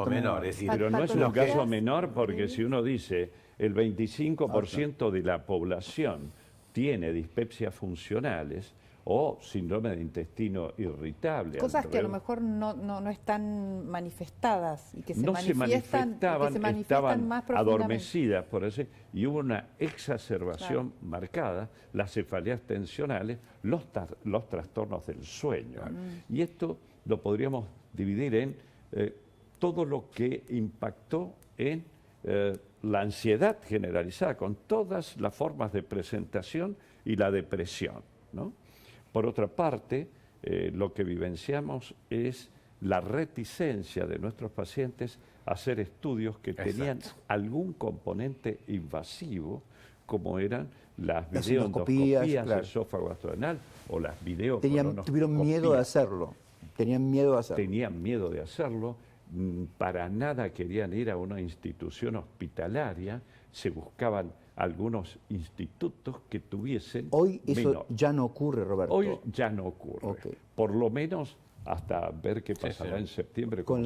menor. Es decir, pero no es un caso menor, porque si uno dice el 25% de la población tiene dispepsias funcionales, o síndrome de intestino irritable. Cosas que a lo mejor no están manifestadas y que se manifiestan estaban más profundamente. adormecidas, por eso, y hubo una exacerbación marcada, las cefaleas tensionales, los trastornos del sueño. Y esto lo podríamos dividir en todo lo que impactó en la ansiedad generalizada, con todas las formas de presentación y la depresión, ¿no? Por otra parte, lo que vivenciamos es la reticencia de nuestros pacientes a hacer estudios que tenían algún componente invasivo, como eran las videoendoscopías claro. esófago gastrodenal o las videocolonoscopías. Tuvieron miedo de hacerlo. Tenían miedo de hacerlo. Para nada querían ir a una institución hospitalaria, se buscaban algunos institutos que tuviesen Hoy eso ya no ocurre, Roberto. Hoy ya no ocurre. Por lo menos hasta ver qué pasará en septiembre, como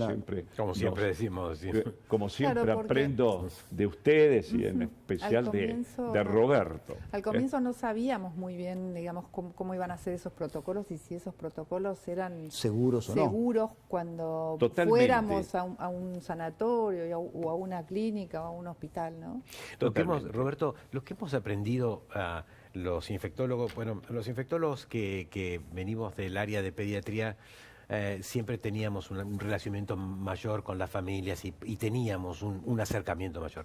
siempre decimos. Como siempre aprendo de ustedes y en especial de Roberto. Al comienzo no sabíamos muy bien, digamos, cómo iban a ser esos protocolos y si esos protocolos eran seguros o no. Cuando Totalmente. Fuéramos a un sanatorio o a una clínica o a un hospital, ¿no? Roberto, lo que hemos aprendido los infectólogos, los infectólogos que venimos del área de pediatría, siempre teníamos un relacionamiento mayor con las familias y teníamos un acercamiento mayor.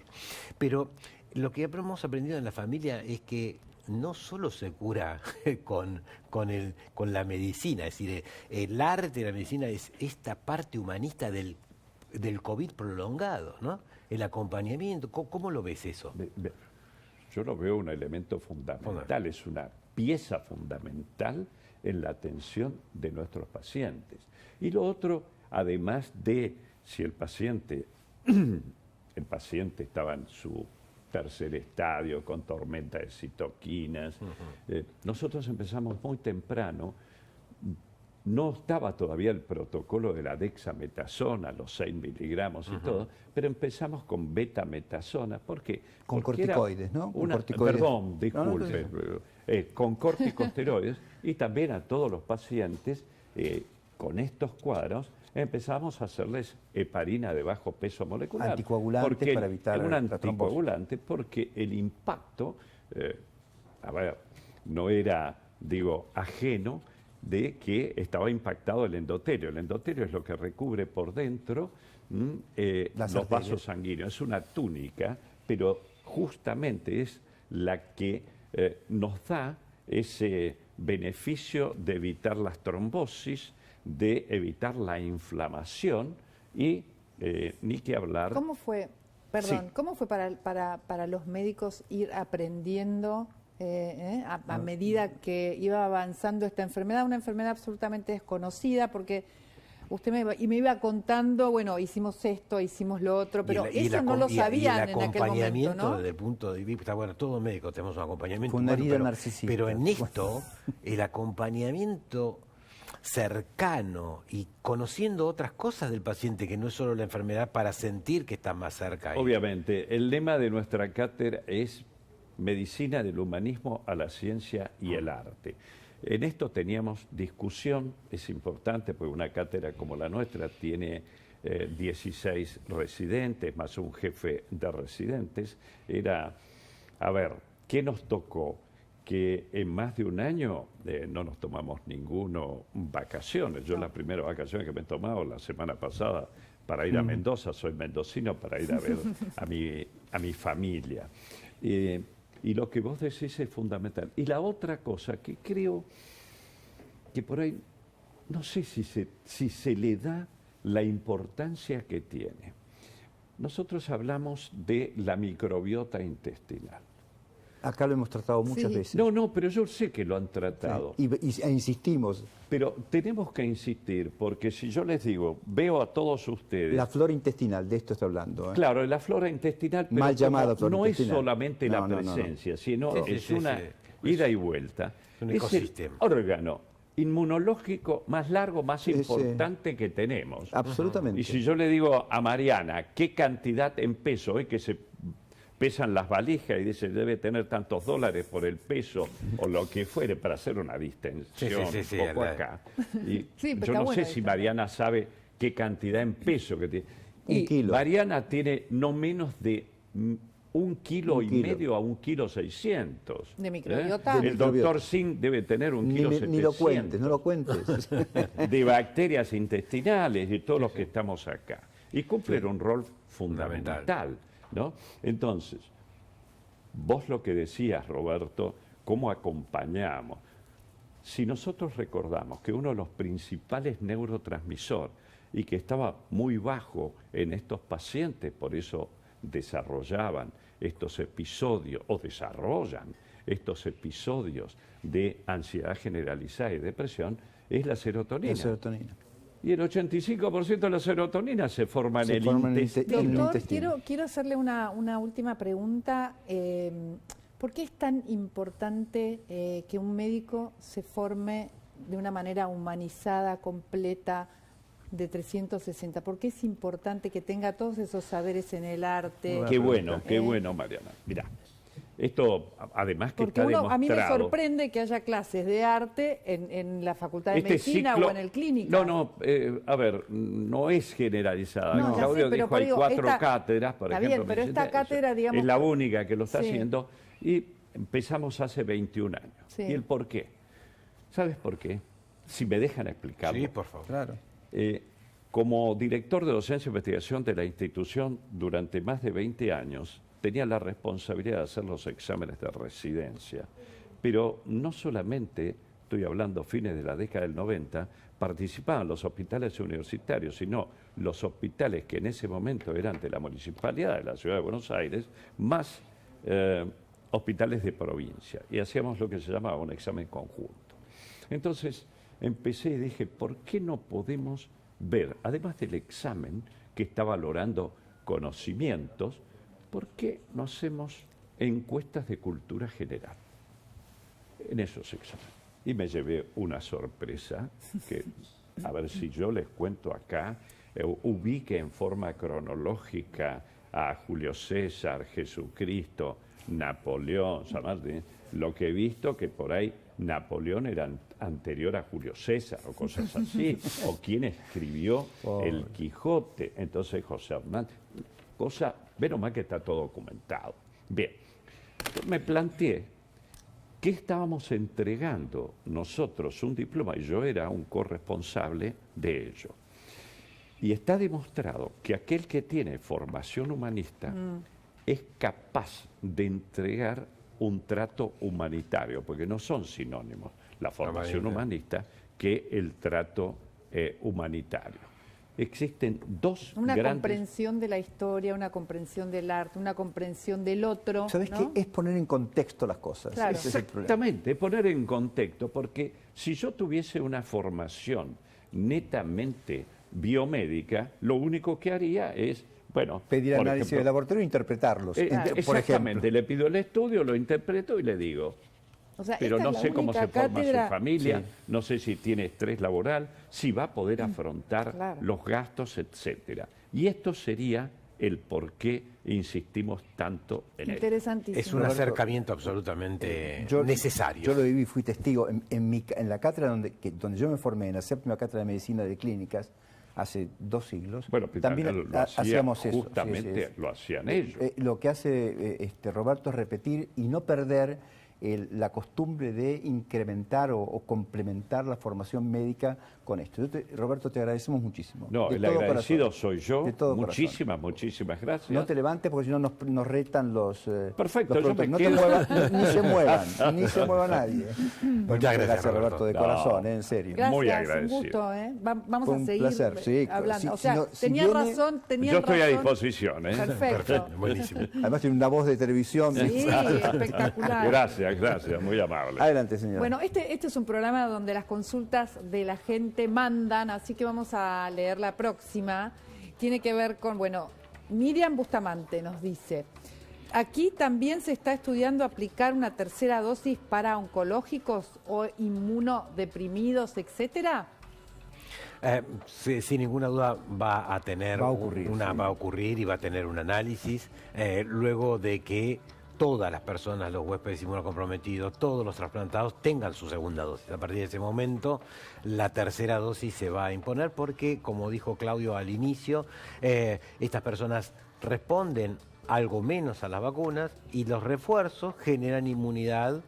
Pero lo que hemos aprendido en la familia es que no solo se cura con la medicina, es decir, el arte de la medicina es esta parte humanista del COVID prolongado, ¿no? El acompañamiento. ¿Cómo lo ves eso? Yo lo veo un elemento fundamental, es una pieza fundamental en la atención de nuestros pacientes. Y lo otro, además de si el paciente estaba en su tercer estadio con tormenta de citoquinas, nosotros empezamos muy temprano. No estaba todavía el protocolo de la dexametasona, los 6 miligramos y todo, pero empezamos con betametasona. ¿Por qué? Con corticoides, ¿no? Perdón, disculpe. Con corticosteroides y también a todos los pacientes con estos cuadros empezamos a hacerles heparina de bajo peso molecular. Anticoagulante para evitar un anticoagulante porque el impacto, no era, ajeno de que estaba impactado el endotelio. El endotelio es lo que recubre por dentro los vasos sanguíneos. Es una túnica, pero justamente es la que nos da ese beneficio de evitar las trombosis, de evitar la inflamación y ni que hablar... ¿Cómo fue para los médicos ir aprendiendo a medida que iba avanzando esta enfermedad, una enfermedad absolutamente desconocida, porque usted me iba contando, bueno, hicimos esto, hicimos lo otro, pero eso no lo sabían en aquel momento, ¿no? El acompañamiento desde el punto de vista, todo médico tenemos un acompañamiento fue una herida narcisista. Pero en esto, el acompañamiento cercano y conociendo otras cosas del paciente que no es solo la enfermedad para sentir que está más cerca ahí. Obviamente, el lema de nuestra cátedra es medicina del humanismo a la ciencia y el arte. En esto teníamos discusión, es importante porque una cátedra como la nuestra tiene 16 residentes, más un jefe de residentes. Era, ¿qué nos tocó? Que en más de un año no nos tomamos ninguno vacaciones. Yo las primeras vacaciones que me he tomado la semana pasada para ir a Mendoza, soy mendocino, para ir a ver a mi familia. Y lo que vos decís es fundamental. Y la otra cosa que creo que por ahí, no sé si se le da la importancia que tiene. Nosotros hablamos de la microbiota intestinal. Acá lo hemos tratado muchas veces. No, pero yo sé que lo han tratado. Sí. Y insistimos. Pero tenemos que insistir, porque si yo les digo, veo a todos ustedes... La flora intestinal, de esto está hablando. Claro, la flora intestinal, pero mal llamada flora no intestinal. Es solamente la presencia, sino es una ida y vuelta. Es un ecosistema. Es el órgano inmunológico más largo, más importante que tenemos. Absolutamente. Y si yo le digo a Mariana qué cantidad en peso es que se pesan las valijas y dicen debe tener tantos dólares por el peso o lo que fuere para hacer una distensión un poco acá. Y yo no sé si Mariana sabe qué cantidad en peso que tiene. Un kilo. Mariana tiene no menos de 1,5 kilos a 1,6 kilos. De microbiota. El doctor Singh debe tener 1,7 kilos. Ni lo cuentes, no lo cuentes. De bacterias intestinales y todos los que estamos acá. Y cumplen un rol fundamental, ¿no? Entonces, vos lo que decías, Roberto, ¿cómo acompañamos? Si nosotros recordamos que uno de los principales neurotransmisores y que estaba muy bajo en estos pacientes, por eso desarrollaban estos episodios, o desarrollan estos episodios de ansiedad generalizada y depresión, es la serotonina. La serotonina. Y el 85% de la serotonina se forma en el intestino. Doctor, quiero hacerle una última pregunta. ¿Por qué es tan importante que un médico se forme de una manera humanizada, completa, de 360? ¿Por qué es importante que tenga todos esos saberes en el arte? Qué bueno, Mariana. Mirá, esto además que porque está demostrado. A mí me sorprende que haya clases de arte en la Facultad de Medicina o en el Clínica. A ver, no es generalizada. No, Claudio dijo, hay 4 cátedras, por ejemplo. Bien, pero esta cátedra, digamos... Es la única que lo está haciendo y empezamos hace 21 años. Sí. ¿Y el por qué? ¿Sabes por qué? Si me dejan explicarlo. Sí, por favor. Claro. Como director de docencia e investigación de la institución durante más de 20 años, tenía la responsabilidad de hacer los exámenes de residencia. Pero no solamente, estoy hablando fines de la década del 90, participaban los hospitales universitarios, sino los hospitales que en ese momento eran de la Municipalidad de la Ciudad de Buenos Aires, más hospitales de provincia. Y hacíamos lo que se llamaba un examen conjunto. Entonces empecé y dije, ¿por qué no podemos ver, además del examen que está valorando conocimientos, por qué no hacemos encuestas de cultura general en esos exámenes? Y me llevé una sorpresa que, a ver si yo les cuento acá, ubique en forma cronológica a Julio César, Jesucristo, Napoleón, San Martín, lo que he visto que por ahí Napoleón era anterior a Julio César o cosas así, o quién escribió el Quijote, entonces José Hernán, menos mal que está todo documentado. Bien, me planteé que estábamos entregando nosotros un diploma y yo era un corresponsable de ello. Y está demostrado que aquel que tiene formación humanista es capaz de entregar un trato humanitario, porque no son sinónimos la formación humanista que el trato humanitario. Existen dos una grandes... comprensión de la historia, una comprensión del arte, una comprensión del otro. ¿Sabes qué? Es poner en contexto las cosas. Claro. Ese es el problema. Exactamente, poner en contexto, porque si yo tuviese una formación netamente biomédica, lo único que haría es, bueno... pedir análisis de laboratorio e interpretarlos. Por exactamente, le pido el estudio, lo interpreto y le digo... O sea, pero no sé cómo se forma su familia, sí. No sé si tiene estrés laboral, si va a poder afrontar los gastos, etcétera. Y esto sería el por qué insistimos tanto en él. Interesantísimo. Es un acercamiento absolutamente necesario. Yo lo viví, fui testigo en la cátedra donde yo me formé, en la séptima cátedra de medicina de clínicas, hace 2 siglos. Bueno, también lo hacíamos eso. Justamente lo hacían ellos. Lo que hace Roberto es repetir y no perder la costumbre de incrementar o complementar la formación médica con esto. Roberto, te agradecemos muchísimo. No, el agradecido soy yo. Muchísimas gracias. No te levantes porque si no nos retan los... Perfecto, los yo me no quedo. Ni se mueva nadie. Muchas gracias, Roberto, de corazón, en serio. Gracias, muy agradecido. Un gusto, Vamos Fue a un seguir placer, sí, hablando. si tenía viene, razón. Yo estoy a disposición. Perfecto. Buenísimo. Además tiene una voz de televisión. Sí, espectacular. Gracias, muy amable. Adelante, señora. Bueno, este es un programa donde las consultas de la gente mandan, así que vamos a leer la próxima. Tiene que ver con, Miriam Bustamante nos dice, aquí también se está estudiando aplicar una tercera dosis para oncológicos o inmunodeprimidos, etcétera. Sin ninguna duda va a ocurrir y va a tener un análisis luego de que todas las personas, los huéspedes inmunocomprometidos, todos los trasplantados tengan su segunda dosis. A partir de ese momento, la tercera dosis se va a imponer porque, como dijo Claudio al inicio, estas personas responden algo menos a las vacunas y los refuerzos generan inmunidad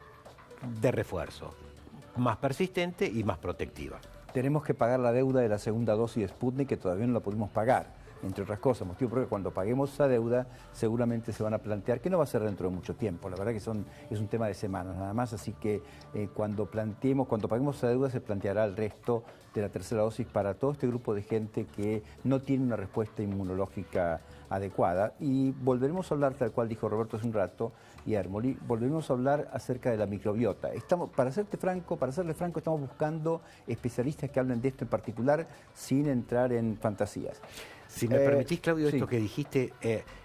de refuerzo, más persistente y más protectiva. Tenemos que pagar la deuda de la segunda dosis de Sputnik que todavía no la pudimos pagar, entre otras cosas, motivo porque cuando paguemos esa deuda seguramente se van a plantear, que no va a ser dentro de mucho tiempo, la verdad que es un tema de semanas nada más, así que cuando paguemos esa deuda se planteará el resto de la tercera dosis para todo este grupo de gente que no tiene una respuesta inmunológica adecuada. Y volveremos a hablar, tal cual dijo Roberto hace un rato, y Hermoli, volveremos a hablar acerca de la microbiota. Para serle franco, estamos buscando especialistas que hablen de esto en particular sin entrar en fantasías. Si me permitís, Claudio, esto que dijiste,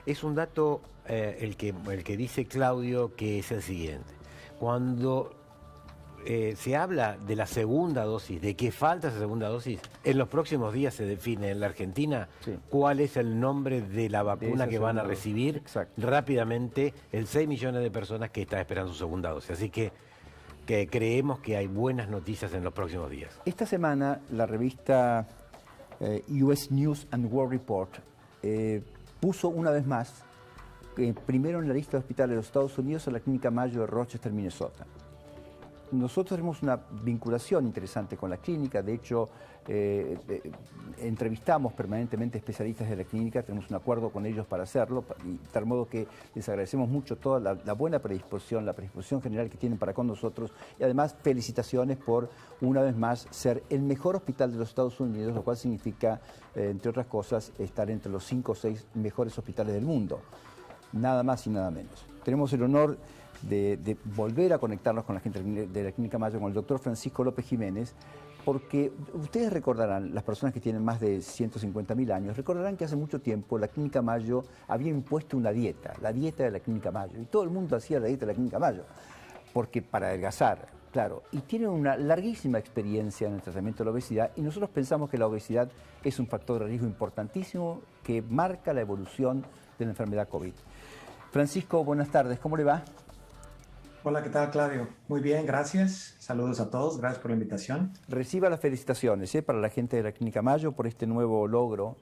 es un dato el que dice Claudio, que es el siguiente. Cuando se habla de la segunda dosis, de que falta esa segunda dosis, en los próximos días se define en la Argentina cuál es el nombre de la vacuna que van a recibir rápidamente el 6 millones de personas que están esperando su segunda dosis. Así que creemos que hay buenas noticias en los próximos días. Esta semana la revista US News and World Report puso una vez más primero en la lista de hospitales de los Estados Unidos a la Clínica Mayo de Rochester, Minnesota. Nosotros tenemos una vinculación interesante con la clínica, de hecho entrevistamos permanentemente especialistas de la clínica, tenemos un acuerdo con ellos para hacerlo, y de tal modo que les agradecemos mucho toda la buena predisposición, la predisposición general que tienen para con nosotros, y además felicitaciones por una vez más ser el mejor hospital de los Estados Unidos, lo cual significa, entre otras cosas, estar entre los 5 o 6 mejores hospitales del mundo, nada más y nada menos. Tenemos el honor de volver a conectarnos con la gente de la Clínica Mayo, con el doctor Francisco López Jiménez, porque ustedes recordarán, las personas que tienen más de 150.000 años, recordarán que hace mucho tiempo la Clínica Mayo había impuesto una dieta, la dieta de la Clínica Mayo, y todo el mundo hacía la dieta de la Clínica Mayo, porque para adelgazar, claro, y tienen una larguísima experiencia en el tratamiento de la obesidad, y nosotros pensamos que la obesidad es un factor de riesgo importantísimo que marca la evolución de la enfermedad COVID. Francisco, buenas tardes, ¿cómo le va? Hola, ¿qué tal, Claudio? Muy bien, gracias. Saludos a todos, gracias por la invitación. Reciba las felicitaciones para la gente de la Clínica Mayo por este nuevo logro.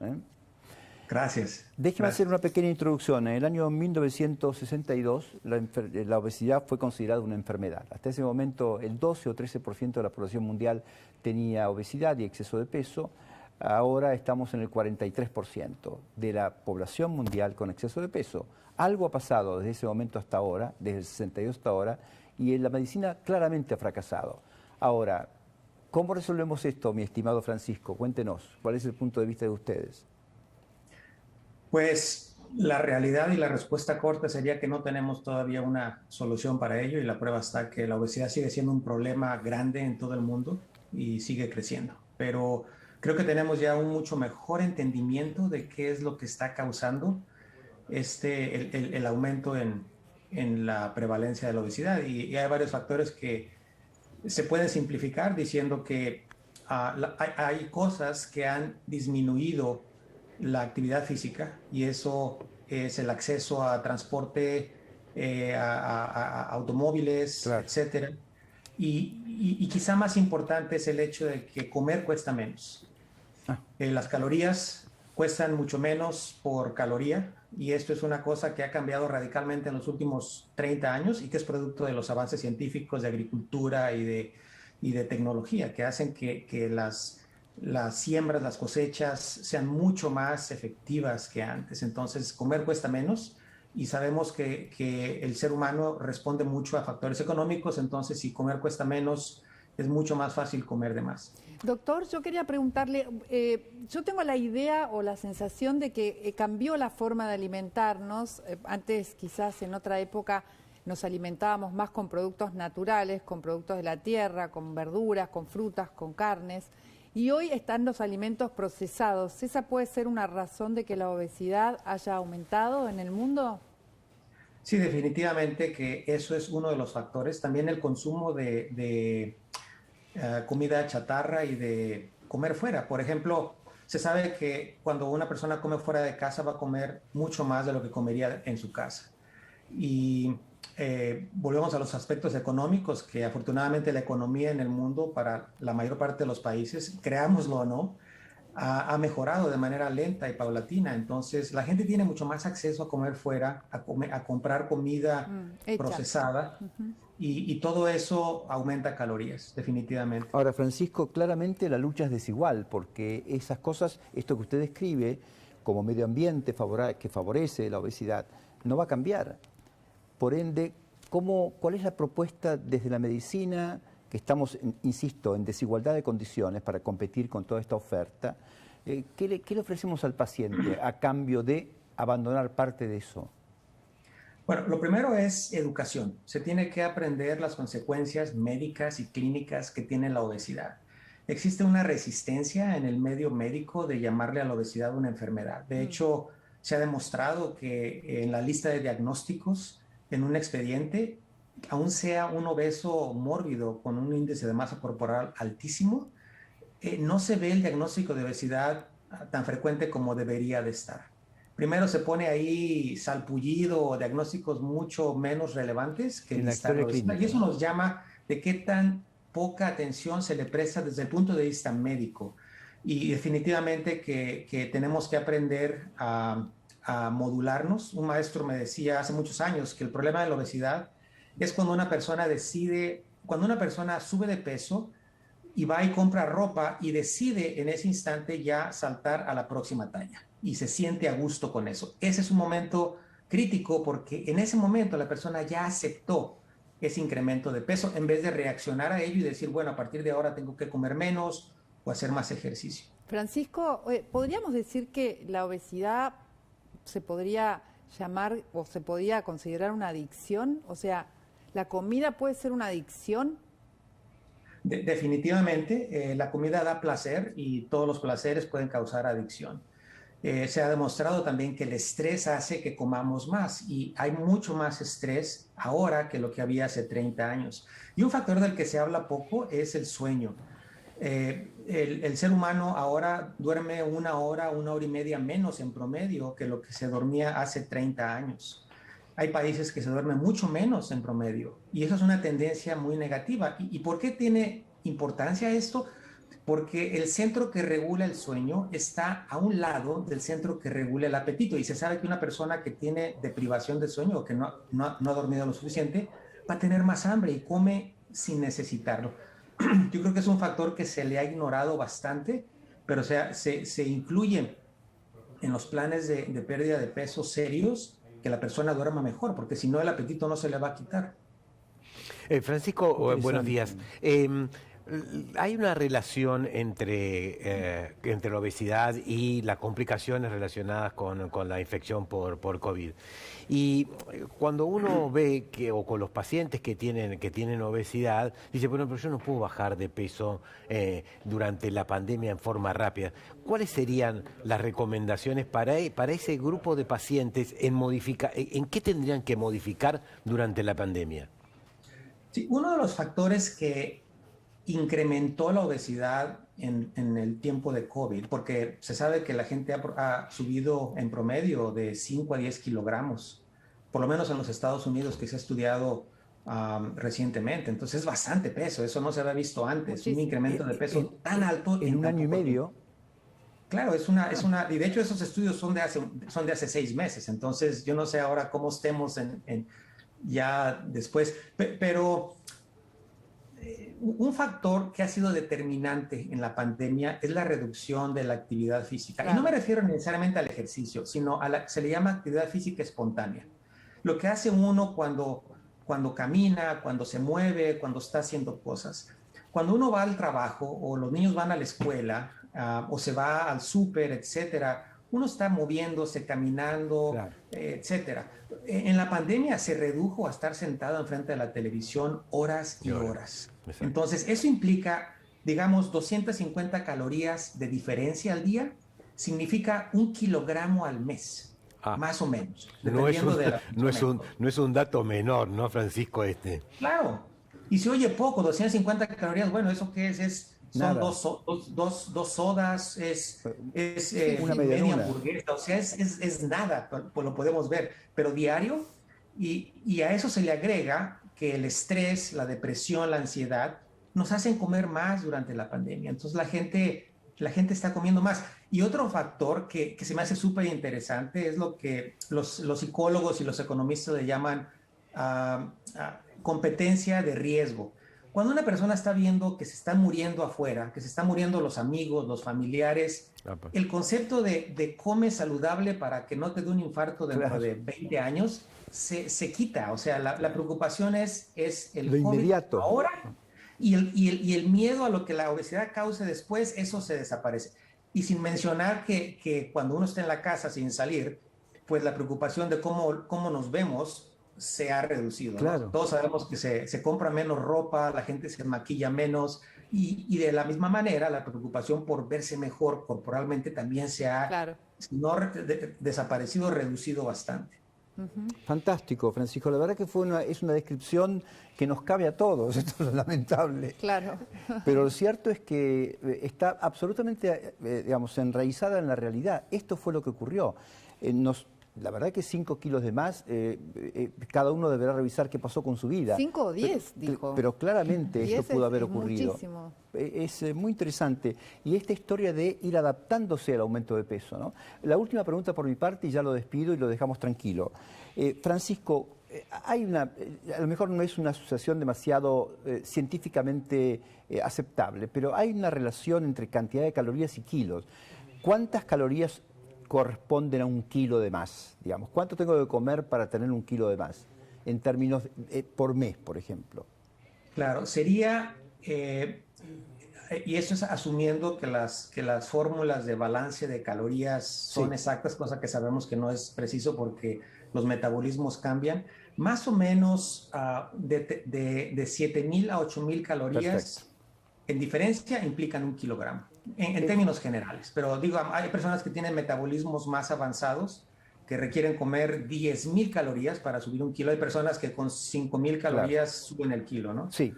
Gracias. Déjeme hacer una pequeña introducción. En el año 1962 la obesidad fue considerada una enfermedad. Hasta ese momento el 12 o 13% de la población mundial tenía obesidad y exceso de peso. Ahora estamos en el 43% de la población mundial con exceso de peso. Algo ha pasado desde ese momento hasta ahora, desde el 62 hasta ahora, y la medicina claramente ha fracasado. Ahora, ¿cómo resolvemos esto, mi estimado Francisco? Cuéntenos, ¿cuál es el punto de vista de ustedes? Pues la realidad y la respuesta corta sería que no tenemos todavía una solución para ello, y la prueba está que la obesidad sigue siendo un problema grande en todo el mundo y sigue creciendo. Pero creo que tenemos ya un mucho mejor entendimiento de qué es lo que está causando el aumento en la prevalencia de la obesidad, y hay varios factores que se pueden simplificar diciendo que hay cosas que han disminuido la actividad física, y eso es el acceso a transporte, a automóviles, claro, etcétera, y quizá más importante es el hecho de que comer cuesta menos. Las calorías cuestan mucho menos por caloría, y esto es una cosa que ha cambiado radicalmente en los últimos 30 años y que es producto de los avances científicos de agricultura y de tecnología, que hacen que las siembras, las cosechas sean mucho más efectivas que antes. Entonces, comer cuesta menos, y sabemos que el ser humano responde mucho a factores económicos. Entonces, si comer cuesta menos, es mucho más fácil comer de más. Doctor, yo quería preguntarle, yo tengo la idea o la sensación de que cambió la forma de alimentarnos. Antes, quizás en otra época, nos alimentábamos más con productos naturales, con productos de la tierra, con verduras, con frutas, con carnes, y hoy están los alimentos procesados. ¿Esa puede ser una razón de que la obesidad haya aumentado en el mundo? Sí, definitivamente que eso es uno de los factores. También el consumo de comida chatarra y de comer fuera. Por ejemplo, se sabe que cuando una persona come fuera de casa va a comer mucho más de lo que comería en su casa. Y volvemos a los aspectos económicos, que afortunadamente la economía en el mundo, para la mayor parte de los países, creámoslo o no, ha mejorado de manera lenta y paulatina. Entonces, la gente tiene mucho más acceso a comer fuera, a comprar comida procesada, y todo eso aumenta calorías, definitivamente. Ahora, Francisco, claramente la lucha es desigual, porque esas cosas, esto que usted describe como medio ambiente que favorece la obesidad, no va a cambiar. Por ende, ¿cuál es la propuesta desde la medicina, que estamos, insisto, en desigualdad de condiciones para competir con toda esta oferta? ¿Qué le ofrecemos al paciente a cambio de abandonar parte de eso? Bueno, lo primero es educación. Se tiene que aprender las consecuencias médicas y clínicas que tiene la obesidad. Existe una resistencia en el medio médico de llamarle a la obesidad una enfermedad. De hecho, se ha demostrado que en la lista de diagnósticos, en un expediente, aún sea un obeso mórbido con un índice de masa corporal altísimo, no se ve el diagnóstico de obesidad tan frecuente como debería de estar. Primero se pone ahí salpullido o diagnósticos mucho menos relevantes que la historia clínica. Y eso nos llama de qué tan poca atención se le presta desde el punto de vista médico. Y definitivamente que tenemos que aprender a modularnos. Un maestro me decía hace muchos años que el problema de la obesidad es cuando una persona sube de peso y va y compra ropa y decide en ese instante ya saltar a la próxima talla y se siente a gusto con eso. Ese es un momento crítico porque en ese momento la persona ya aceptó ese incremento de peso en vez de reaccionar a ello y decir, bueno, a partir de ahora tengo que comer menos o hacer más ejercicio. Francisco, ¿podríamos decir que la obesidad se podría llamar o se podría considerar una adicción? O sea, ¿la comida puede ser una adicción? Definitivamente, la comida da placer y todos los placeres pueden causar adicción. Se ha demostrado también que el estrés hace que comamos más y hay mucho más estrés ahora que lo que había hace 30 años. Y un factor del que se habla poco es el sueño. El ser humano ahora duerme 1 hora, 1 hora y media menos en promedio que lo que se dormía hace 30 años. Hay países que se duermen mucho menos en promedio y eso es una tendencia muy negativa. ¿Y por qué tiene importancia esto? Porque el centro que regula el sueño está a un lado del centro que regula el apetito y se sabe que una persona que tiene deprivación de sueño o que no ha dormido lo suficiente va a tener más hambre y come sin necesitarlo. Yo creo que es un factor que se le ha ignorado bastante, pero se incluye en los planes de pérdida de peso serios que la persona duerma mejor, porque si no el apetito no se le va a quitar. Francisco, buenos días. Hay una relación entre la obesidad y las complicaciones relacionadas con la infección por COVID. Y cuando uno ve o con los pacientes que tienen obesidad, dice, bueno, pero yo no puedo bajar de peso durante la pandemia en forma rápida. ¿Cuáles serían las recomendaciones para ese grupo de pacientes en qué tendrían que modificar durante la pandemia? Sí, uno de los factores que incrementó la obesidad en el tiempo de COVID, porque se sabe que la gente ha subido en promedio de 5 a 10 kilogramos, por lo menos en los Estados Unidos, que se ha estudiado recientemente. Entonces es bastante peso, eso no se había visto antes, muchísimo. Un incremento de peso tan alto en un año y medio. Claro, y de hecho esos estudios son de hace 6 meses, entonces yo no sé ahora cómo estemos ya después, pero un factor que ha sido determinante en la pandemia es la reducción de la actividad física. Claro. Y no me refiero necesariamente al ejercicio, sino se le llama actividad física espontánea. Lo que hace uno cuando camina, cuando se mueve, cuando está haciendo cosas. Cuando uno va al trabajo o los niños van a la escuela o se va al súper, etcétera, uno está moviéndose, caminando, claro, etcétera. En la pandemia se redujo a estar sentado enfrente de la televisión horas y horas. Exacto. Entonces, eso implica, digamos, 250 calorías de diferencia al día, significa 1 kilogramo al mes, más o menos. No es un dato menor, ¿no, Francisco? Claro. Y si oye poco, 250 calorías, bueno, ¿eso qué es? Es Son dos sodas, es una media hamburguesa, o sea, es nada, pues lo podemos ver, pero diario, y a eso se le agrega que el estrés, la depresión, la ansiedad, nos hacen comer más durante la pandemia. Entonces la gente está comiendo más. Y otro factor que se me hace súper interesante es lo que los psicólogos y los economistas le llaman competencia de riesgo. Cuando una persona está viendo que se están muriendo afuera, que se están muriendo los amigos, los familiares, el concepto de come saludable para que no te dé un infarto dentro de 20 años se quita. O sea, la preocupación es el lo inmediato ahora y el miedo a lo que la obesidad cause después, eso se desaparece. Y sin mencionar que cuando uno está en la casa sin salir, pues la preocupación de cómo nos vemos se ha reducido, ¿no? Claro. Todos sabemos que se compra menos ropa, la gente se maquilla menos y de la misma manera la preocupación por verse mejor corporalmente también se ha desaparecido, reducido bastante. Fantástico, Francisco. La verdad que es una descripción que nos cabe a todos. Esto es lamentable. Claro. Pero lo cierto es que está absolutamente, digamos, enraizada en la realidad. Esto fue lo que ocurrió. La verdad que 5 kilos de más, cada uno deberá revisar qué pasó con su vida. 5 o 10, dijo. Pero claramente esto pudo haber ocurrido. Muchísimo. Es muy interesante. Y esta historia de ir adaptándose al aumento de peso, ¿no? La última pregunta por mi parte, y ya lo despido y lo dejamos tranquilo. Francisco, a lo mejor no es una asociación demasiado científicamente aceptable, pero hay una relación entre cantidad de calorías y kilos. ¿Cuántas calorías corresponden a 1 kilo de más, digamos? ¿Cuánto tengo que comer para tener 1 kilo de más? En términos por mes, por ejemplo. Claro, sería, y eso es asumiendo que las fórmulas de balance de calorías son exactas, cosa que sabemos que no es preciso porque los metabolismos cambian, más o menos de 7,000 a 8,000 calorías. Perfecto. En diferencia implican 1 kilogramo. En términos generales, pero digo, hay personas que tienen metabolismos más avanzados que requieren comer 10,000 calorías para subir 1 kilo. Hay personas que con 5,000 calorías suben el kilo, ¿no? Sí.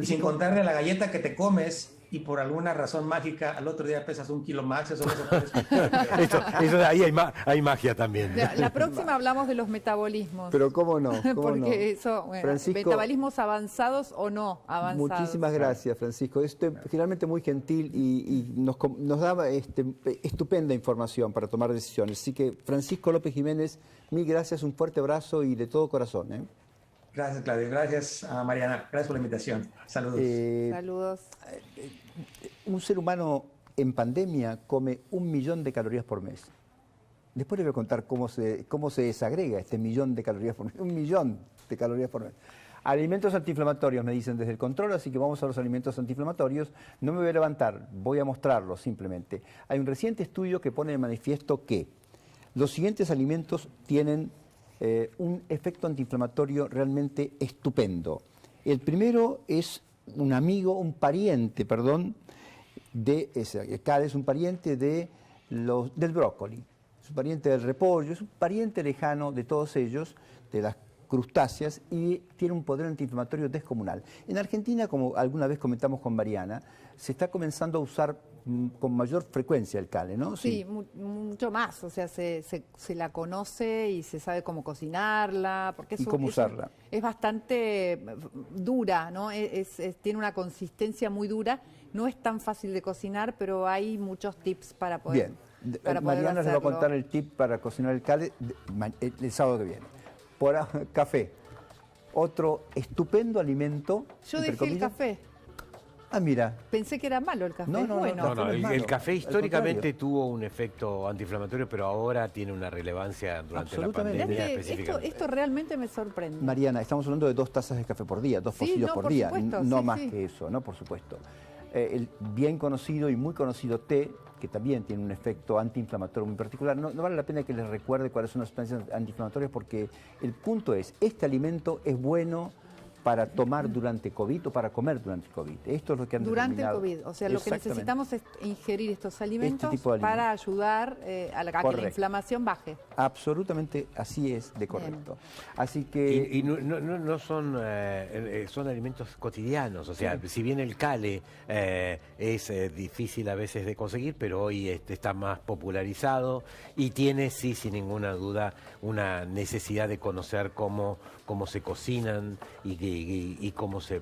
Y sin contarle la galleta que te comes y por alguna razón mágica al otro día pesas 1 kilo más, eso no se puede explicar. Eso ahí hay magia también. La próxima hablamos de los metabolismos. Pero cómo no, porque eso, metabolismos avanzados o no avanzados. Muchísimas gracias, Francisco. Esto es finalmente muy gentil y nos da estupenda información para tomar decisiones. Así que, Francisco López Jiménez, mil gracias, un fuerte abrazo y de todo corazón, ¿eh? Gracias, Claudio. Gracias a Mariana. Gracias por la invitación. Saludos. Saludos. Un ser humano en pandemia come 1 millón de calorías por mes. Después les voy a contar cómo se desagrega este 1 millón de calorías por mes. 1 millón de calorías por mes. Alimentos antiinflamatorios, me dicen desde el control, así que vamos a los alimentos antiinflamatorios. No me voy a levantar, voy a mostrarlos simplemente. Hay un reciente estudio que pone de manifiesto que los siguientes alimentos tienen un efecto antiinflamatorio realmente estupendo. El primero es un pariente, es un pariente del brócoli, es un pariente del repollo, es un pariente lejano de todos ellos, de las crustáceas, y tiene un poder antiinflamatorio descomunal. En Argentina, como alguna vez comentamos con Mariana, se está comenzando a usar con mayor frecuencia el cale, ¿no? Sí, mucho más, o sea, se la conoce y se sabe cómo cocinarla, porque cómo usarla. Es bastante dura, ¿no? Tiene una consistencia muy dura, no es tan fácil de cocinar, pero hay muchos tips para poder. Bien, Mariana les va a contar el tip para cocinar el cale el sábado que viene. Café, otro estupendo alimento. Yo dejé el café. Ah, mira. Pensé que era malo el café. No, el café históricamente tuvo un efecto antiinflamatorio, pero ahora tiene una relevancia durante la pandemia específicamente. Esto realmente me sorprende. Mariana, estamos hablando de 2 tazas de café por día, 2 pocillos por día, supuesto, no más que eso, ¿no? Por supuesto. El bien conocido y muy conocido té, que también tiene un efecto antiinflamatorio muy particular. No vale la pena que les recuerde cuáles son las sustancias antiinflamatorias, porque el punto es, este alimento es bueno para tomar durante COVID o para comer durante COVID. Esto es lo que han durante el determinado. COVID, o sea, lo que necesitamos es ingerir estos alimentos para ayudar a que la inflamación baje. Absolutamente así es de correcto. Así que... Y no son, son alimentos cotidianos, o sea, si bien el cale es difícil a veces de conseguir, pero hoy está más popularizado y tiene, sí, sin ninguna duda, una necesidad de conocer cómo se cocinan y cómo se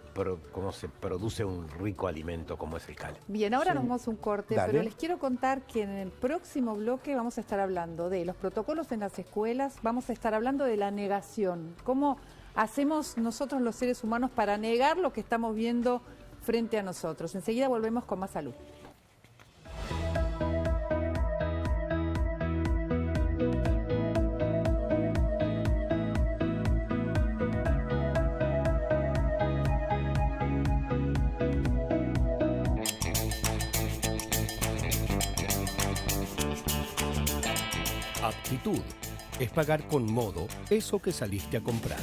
produce un rico alimento como es el cale. Bien, ahora nos vamos a un corte, Dale. pero les quiero contar que en el próximo bloque vamos a estar hablando de los protocolos en las escuelas, vamos a estar hablando de la negación, cómo hacemos nosotros los seres humanos para negar lo que estamos viendo frente a nosotros. Enseguida volvemos con más salud. Aptitud es pagar con modo eso que saliste a comprar.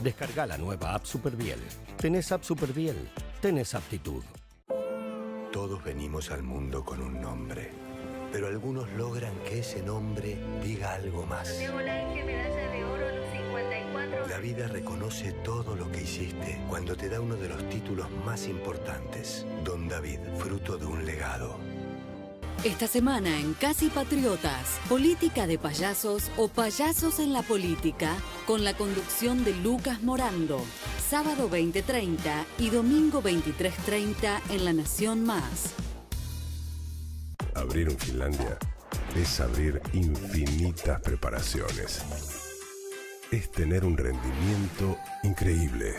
Descarga la nueva app Superbiel. Tenés app Superbiel, tenés aptitud. Todos venimos al mundo con un nombre, pero algunos logran que ese nombre diga algo más. La vida reconoce todo lo que hiciste cuando te da uno de los títulos más importantes. Don David, fruto de un legado. Esta semana en Casi Patriotas, política de payasos o payasos en la política, con la conducción de Lucas Morando. Sábado 20:30 y domingo 23:30 en La Nación Más. Abrir un Finlandia es abrir infinitas preparaciones. Es tener un rendimiento increíble.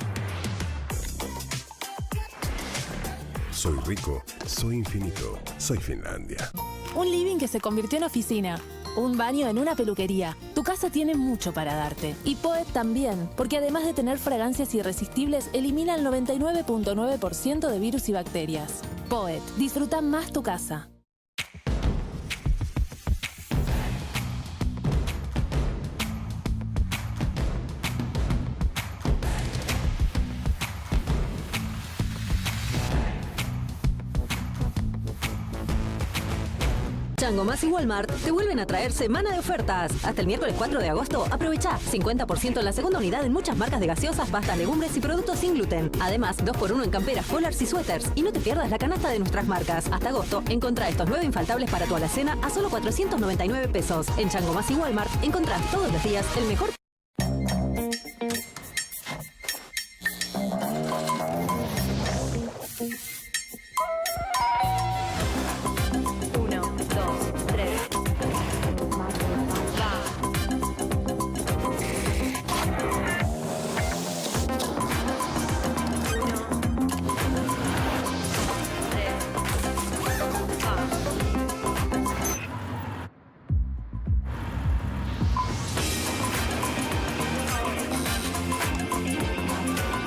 Soy rico, soy infinito, soy Finlandia. Un living que se convirtió en oficina. Un baño en una peluquería. Tu casa tiene mucho para darte. Y Poet también, porque además de tener fragancias irresistibles, elimina el 99.9% de virus y bacterias. Poet, disfruta más tu casa. Chango Más y Walmart te vuelven a traer semana de ofertas. Hasta el miércoles 4 de agosto, aprovecha 50% en la segunda unidad en muchas marcas de gaseosas, pastas, legumbres y productos sin gluten. Además, 2x1 en camperas, collars y suéteres. Y no te pierdas la canasta de nuestras marcas. Hasta agosto, encontrá estos 9 infaltables para tu alacena a solo 499 pesos. En Chango Más y Walmart encontrás todos los días el mejor...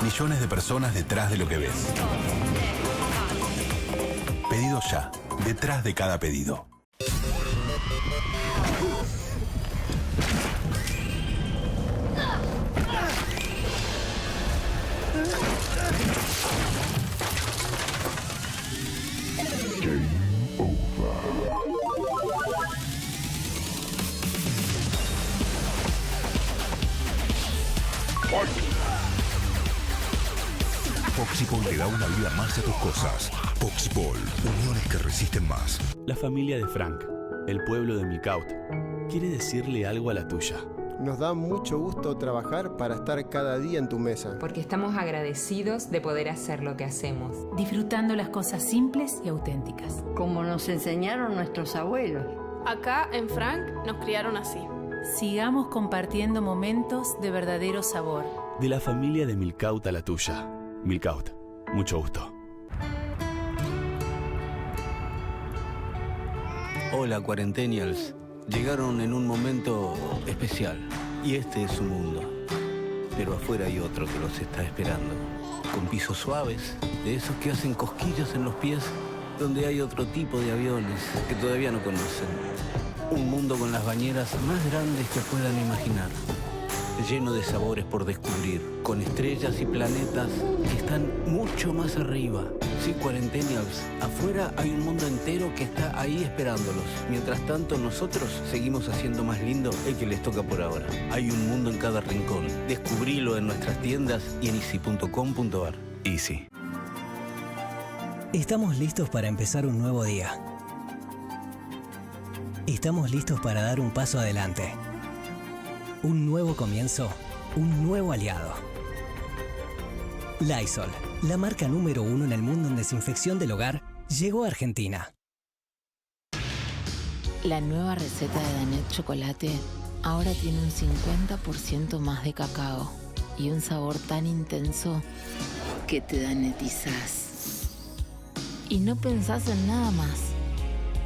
Millones de personas detrás de lo que ves. Pedido ya, detrás de cada pedido. Poxipol le da una vida más a tus cosas. Poxipol, uniones que resisten más. La familia de Frank, el pueblo de Milcaut, quiere decirle algo a la tuya. Nos da mucho gusto trabajar para estar cada día en tu mesa. Porque estamos agradecidos de poder hacer lo que hacemos. Disfrutando las cosas simples y auténticas. Como nos enseñaron nuestros abuelos. Acá en Frank nos criaron así. Sigamos compartiendo momentos de verdadero sabor. De la familia de Milcaut a la tuya. Milcaut, mucho gusto. Hola, Cuarentenials. Llegaron en un momento especial. Y este es su mundo. Pero afuera hay otro que los está esperando. Con pisos suaves, de esos que hacen cosquillas en los pies, donde hay otro tipo de aviones que todavía no conocen. Un mundo con las bañeras más grandes que puedan imaginar. lleno de sabores por descubrir, con estrellas y planetas que están mucho más arriba. Sí, Cuarentenials, afuera hay un mundo entero que está ahí esperándolos. Mientras tanto, nosotros seguimos haciendo más lindo el que les toca por ahora. Hay un mundo en cada rincón. Descubrilo en nuestras tiendas y en easy.com.ar. Easy. Estamos listos para empezar un nuevo día. Estamos listos para dar un paso adelante. Un nuevo comienzo, un nuevo aliado. Lysol, la marca número 1 en el mundo en desinfección del hogar, llegó a Argentina. La nueva receta de Danette Chocolate ahora tiene un 50% más de cacao y un sabor tan intenso que te danetizás. Y no pensás en nada más,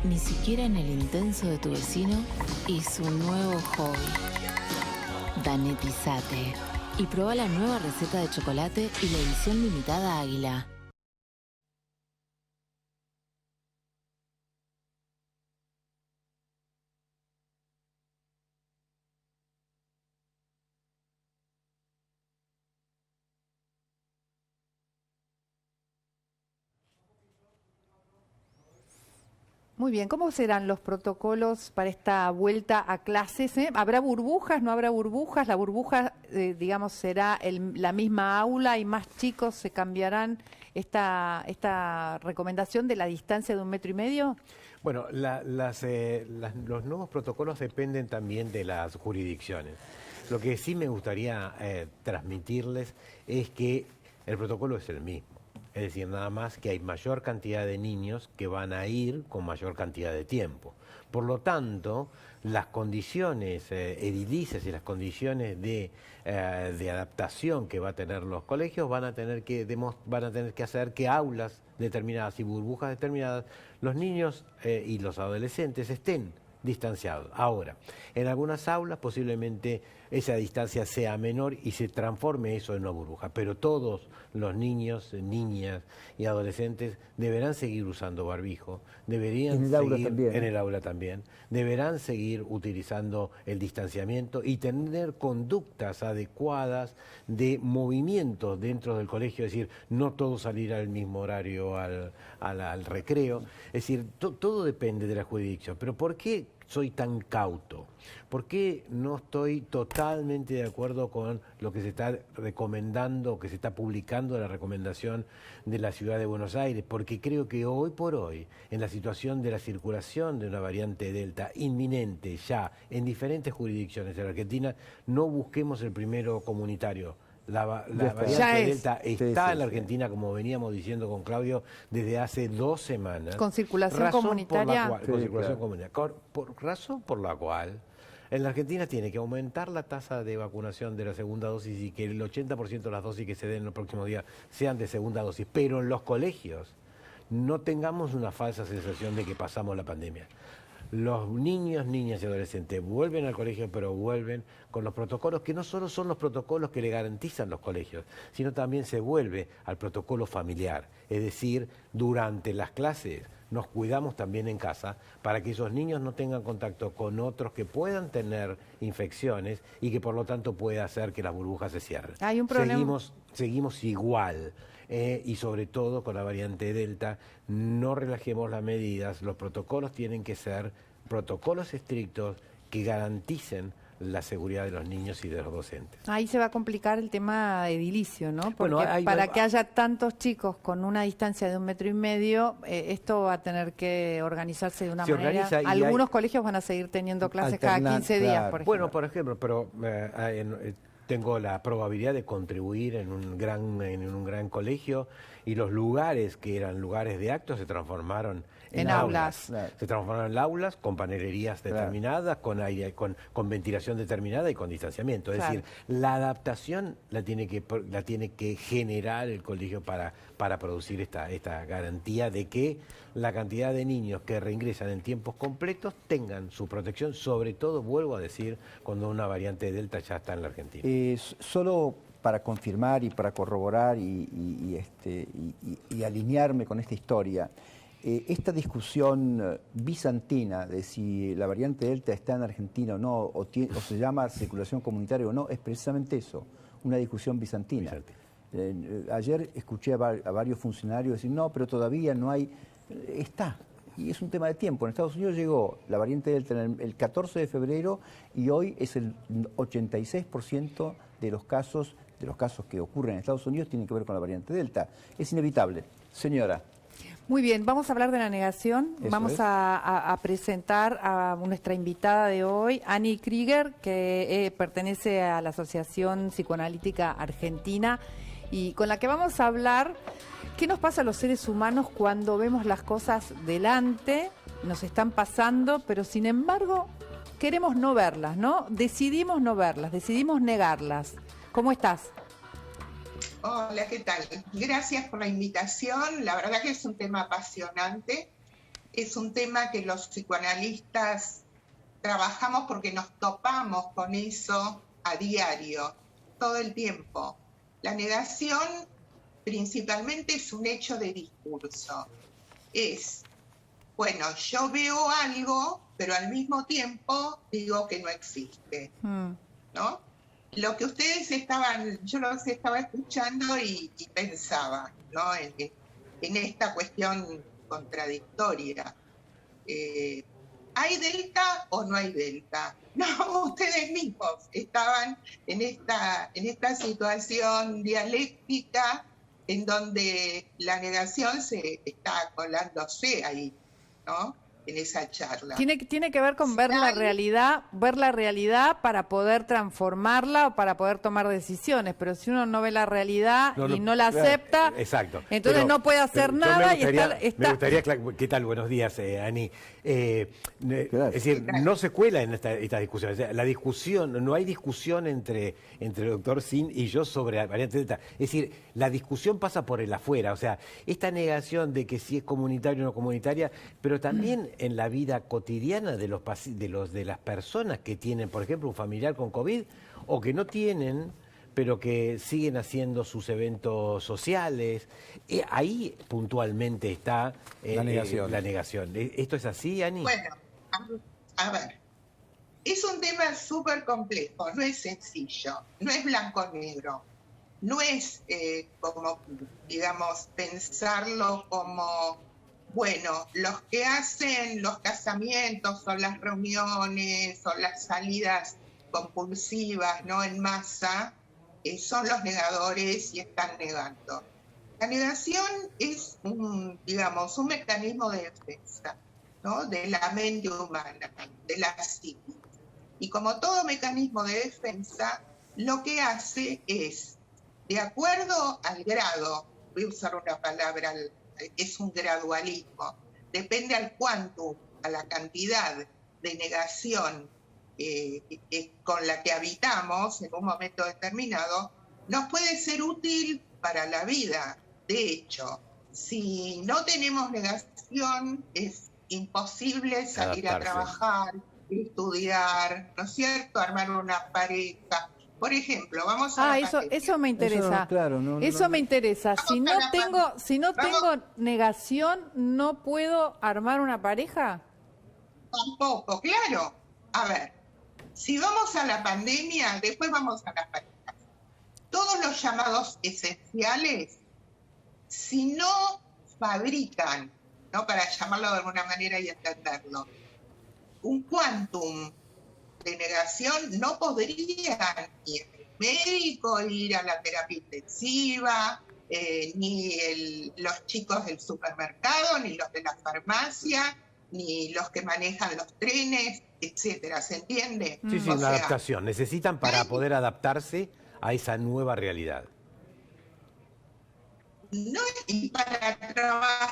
ni siquiera en el intenso de tu vecino y su nuevo hobby. Danetizate y prueba la nueva receta de chocolate y la edición limitada Águila. Muy bien, ¿cómo serán los protocolos para esta vuelta a clases? ¿Habrá burbujas, no habrá burbujas? ¿La burbuja, digamos, será la misma aula y más chicos se cambiarán esta recomendación de la distancia de 1,5 metros? Bueno, los nuevos protocolos dependen también de las jurisdicciones. Lo que sí me gustaría transmitirles es que el protocolo es el mismo. Es decir, nada más que hay mayor cantidad de niños que van a ir con mayor cantidad de tiempo. Por lo tanto, las condiciones edilicias y las condiciones de adaptación que va a tener los colegios van a tener que hacer que aulas determinadas y burbujas determinadas, los niños y los adolescentes estén distanciados. Ahora, en algunas aulas posiblemente esa distancia sea menor y se transforme eso en una burbuja, pero todos los niños, niñas y adolescentes deberán seguir usando barbijo, deberían en el aula también, deberán seguir utilizando el distanciamiento y tener conductas adecuadas de movimientos dentro del colegio, es decir, no todos salir al mismo horario al recreo, es decir, todo depende de la jurisdicción. Pero ¿por qué soy tan cauto? ¿Por qué no estoy totalmente de acuerdo con lo que se está recomendando, que se está publicando en la recomendación de la Ciudad de Buenos Aires? Porque creo que hoy por hoy, en la situación de la circulación de una variante Delta inminente ya en diferentes jurisdicciones de la Argentina, no busquemos el primero comunitario. La variante Delta está en la Argentina, como veníamos diciendo con Claudio, desde hace 2 semanas. Con circulación comunitaria. Razón por la cual en la Argentina tiene que aumentar la tasa de vacunación de la segunda dosis y que el 80% de las dosis que se den en los próximos días sean de segunda dosis. Pero en los colegios no tengamos una falsa sensación de que pasamos la pandemia. Los niños, niñas y adolescentes vuelven al colegio, pero vuelven con los protocolos que no solo son los protocolos que le garantizan los colegios, sino también se vuelve al protocolo familiar. Es decir, durante las clases nos cuidamos también en casa para que esos niños no tengan contacto con otros que puedan tener infecciones y que por lo tanto pueda hacer que las burbujas se cierren. Hay un problema. Seguimos igual. Y sobre todo con la variante Delta, no relajemos las medidas, los protocolos tienen que ser protocolos estrictos que garanticen la seguridad de los niños y de los docentes. Ahí se va a complicar el tema edilicio, ¿no? Porque para que haya tantos chicos con una distancia de 1,5 metros, esto va a tener que organizarse de una manera. Algunos colegios van a seguir teniendo clases cada 15 días, por ejemplo. Bueno, por ejemplo, pero tengo la probabilidad de contribuir en un gran colegio y los lugares que eran lugares de actos se transformaron en aulas. Se transformaron en aulas con panelerías determinadas, con aire, con ventilación determinada y con distanciamiento. Es decir, la adaptación la tiene que generar el colegio para producir esta garantía de que la cantidad de niños que reingresan en tiempos completos tengan su protección, sobre todo, vuelvo a decir, cuando una variante Delta ya está en la Argentina. Solo para confirmar y para corroborar y alinearme con esta historia, esta discusión bizantina de si la variante Delta está en Argentina o no, o se llama circulación comunitaria o no, es precisamente eso, una discusión bizantina. Ayer escuché a varios funcionarios decir, no, pero todavía no hay... Está, y es un tema de tiempo. En Estados Unidos llegó la variante Delta el 14 de febrero y hoy es el 86% de los casos que ocurren en Estados Unidos tienen que ver con la variante Delta. Es inevitable. Señora. Muy bien, vamos a hablar de la negación. Vamos a presentar a nuestra invitada de hoy, Annie Krieger, que pertenece a la Asociación Psicoanalítica Argentina y con la que vamos a hablar qué nos pasa a los seres humanos cuando vemos las cosas delante, nos están pasando, pero sin embargo queremos no verlas, ¿no? Decidimos no verlas, decidimos negarlas. ¿Cómo estás? Hola, ¿qué tal? Gracias por la invitación. La verdad que es un tema apasionante. Es un tema que los psicoanalistas trabajamos porque nos topamos con eso a diario, todo el tiempo. La negación principalmente es un hecho de discurso. Es, bueno, yo veo algo, pero al mismo tiempo digo que no existe, ¿no? Lo que ustedes yo los estaba escuchando y pensaba, ¿no? En esta cuestión contradictoria. ¿Hay Delta o no hay Delta? No, ustedes mismos estaban en esta situación dialéctica en donde la negación se está colándose ahí, ¿no? En esa charla. Tiene que ver con ver la realidad para poder transformarla o para poder tomar decisiones, pero si uno no ve la realidad y no la acepta, entonces no puede hacer nada. Me gustaría, ¿qué tal? Buenos días, Ani. Es decir, no se cuela en esta discusión. O sea, la discusión, no hay discusión entre el doctor Sin y yo sobre la variante Delta. Es decir, la discusión pasa por el afuera. O sea, esta negación de que si es comunitaria o no comunitaria, pero también en la vida cotidiana de las personas que tienen, por ejemplo, un familiar con COVID o que no tienen, pero que siguen haciendo sus eventos sociales. Ahí puntualmente está la negación. ¿Esto es así, Ani? Bueno, a ver, es un tema súper complejo, no es sencillo, no es blanco-negro, no es como, digamos, pensarlo como, bueno, los que hacen los casamientos o las reuniones o las salidas compulsivas, ¿no? En masa, son los negadores y están negando. La negación es un mecanismo de defensa, ¿no? De la mente humana, de la psique. Y como todo mecanismo de defensa, lo que hace es, de acuerdo al grado, voy a usar una palabra, es un gradualismo, depende al cuántum, a la cantidad de negación con la que habitamos en un momento determinado, nos puede ser útil para la vida. De hecho, si no tenemos negación, es imposible salir a trabajar, estudiar, ¿no es cierto?, armar una pareja. Por ejemplo, vamos a eso me interesa. Eso me interesa. Si no tengo negación, ¿no puedo armar una pareja? Tampoco, claro. A ver, si vamos a la pandemia, después vamos a las parejas. Todos los llamados esenciales, si no fabrican, ¿no?, para llamarlo de alguna manera y entenderlo, un quantum de negación, no podrían ni el médico ir a la terapia intensiva, ni los chicos del supermercado, ni los de la farmacia, ni los que manejan los trenes, etcétera. ¿Se entiende? Sí, una adaptación. Necesitan para poder adaptarse a esa nueva realidad. No, y para trabajar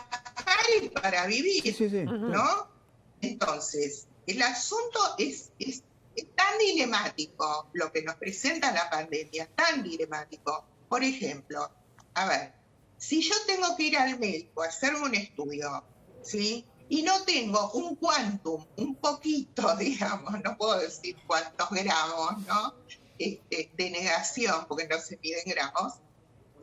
y para vivir, ¿no? Entonces, el asunto es tan dilemático, lo que nos presenta la pandemia, tan dilemático. Por ejemplo, a ver, si yo tengo que ir al médico a hacerme un estudio, ¿sí?, y no tengo un quantum, un poquito, digamos, no puedo decir cuántos gramos, ¿no?, de negación, porque no se piden gramos,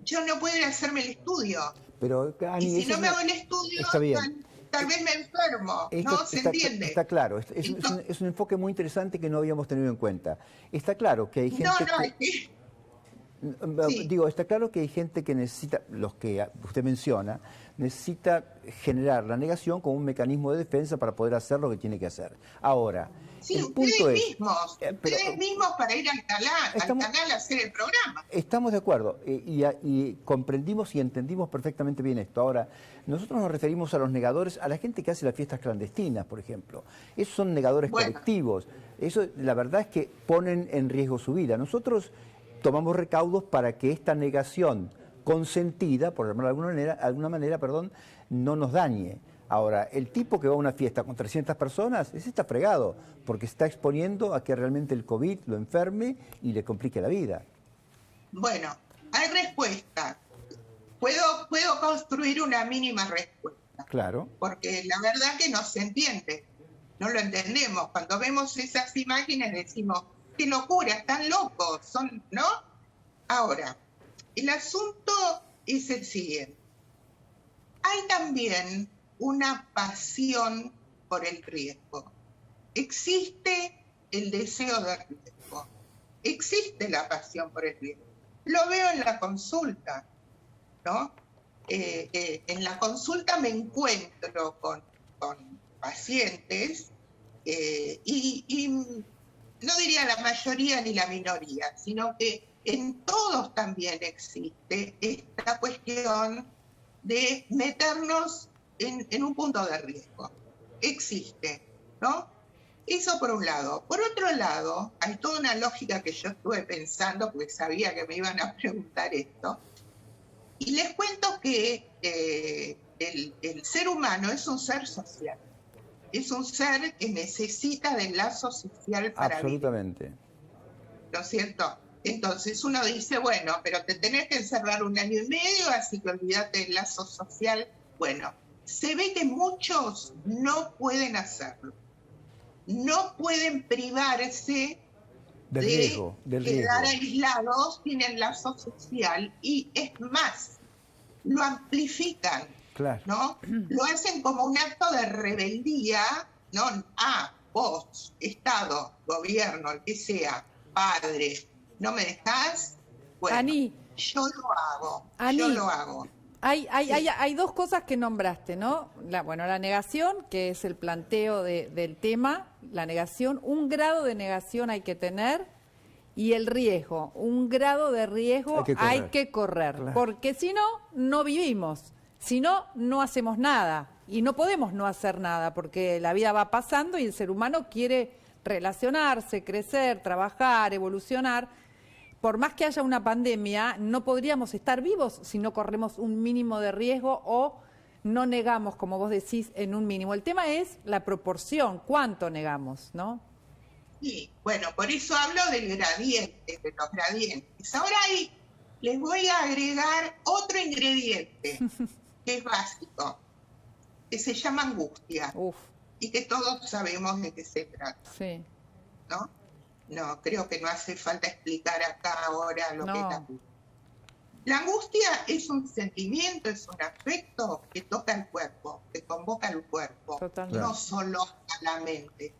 yo no puedo ir a hacerme el estudio. Pero, Ani, y si no me hago el estudio, está bien. tal vez me enfermo, ¿no? ¿Se entiende? Está claro, es un enfoque muy interesante que no habíamos tenido en cuenta. Está claro que hay gente está claro que hay gente que necesita, los que usted menciona, necesita generar la negación como un mecanismo de defensa para poder hacer lo que tiene que hacer. Ahora, el punto es... Ustedes mismos para ir al canal a hacer el programa. Estamos de acuerdo y comprendimos y entendimos perfectamente bien esto. Ahora, nosotros nos referimos a los negadores, a la gente que hace las fiestas clandestinas, por ejemplo. Esos son negadores colectivos. Eso, la verdad es que ponen en riesgo su vida. Nosotros tomamos recaudos para que esta negación consentida, por llamarlo de alguna manera, no nos dañe. Ahora, el tipo que va a una fiesta con 300 personas, ese está fregado, porque está exponiendo a que realmente el COVID lo enferme y le complique la vida. Bueno, hay respuesta. Puedo construir una mínima respuesta. Claro. Porque la verdad que no se entiende, no lo entendemos. Cuando vemos esas imágenes decimos, qué locura, están locos, ¿no? Ahora, el asunto es el siguiente. Hay también una pasión por el riesgo. Existe el deseo de riesgo. Existe la pasión por el riesgo. Lo veo en la consulta, ¿no? En la consulta me encuentro con pacientes y no diría la mayoría ni la minoría, sino que en todos también existe esta cuestión de meternos en un punto de riesgo. Existe, ¿no? Eso por un lado. Por otro lado, hay toda una lógica que yo estuve pensando, porque sabía que me iban a preguntar esto, y les cuento que el ser humano es un ser social. Es un ser que necesita del lazo social para absolutamente vivir. ¿No es cierto? Entonces uno dice, bueno, pero te tenés que encerrar 1 año y medio, así que olvídate del lazo social. Bueno, se ve que muchos no pueden hacerlo. No pueden privarse de quedar aislados sin el lazo social y es más, lo amplifican. Claro. ¿No? Lo hacen como un acto de rebeldía, ¿no? Vos, Estado, gobierno, el que sea, padre, ¿no me dejás? Bueno, Ani, yo lo hago. Hay dos cosas que nombraste, ¿no? La negación, que es el planteo del tema, la negación, un grado de negación hay que tener, y el riesgo, un grado de riesgo hay que correr, claro. Porque si no, no vivimos. Si no, no hacemos nada y no podemos no hacer nada porque la vida va pasando y el ser humano quiere relacionarse, crecer, trabajar, evolucionar. Por más que haya una pandemia, no podríamos estar vivos si no corremos un mínimo de riesgo o no negamos, como vos decís, en un mínimo. El tema es la proporción, cuánto negamos, ¿no? Sí, bueno, por eso hablo del gradiente, de los gradientes. Ahora les voy a agregar otro ingrediente. Que es básico, que se llama angustia. Y que todos sabemos de qué se trata. Sí. ¿No? No, creo que no hace falta explicar acá ahora lo que es la angustia. La angustia es un sentimiento, es un afecto que toca el cuerpo, que convoca al cuerpo, no solo a la mente.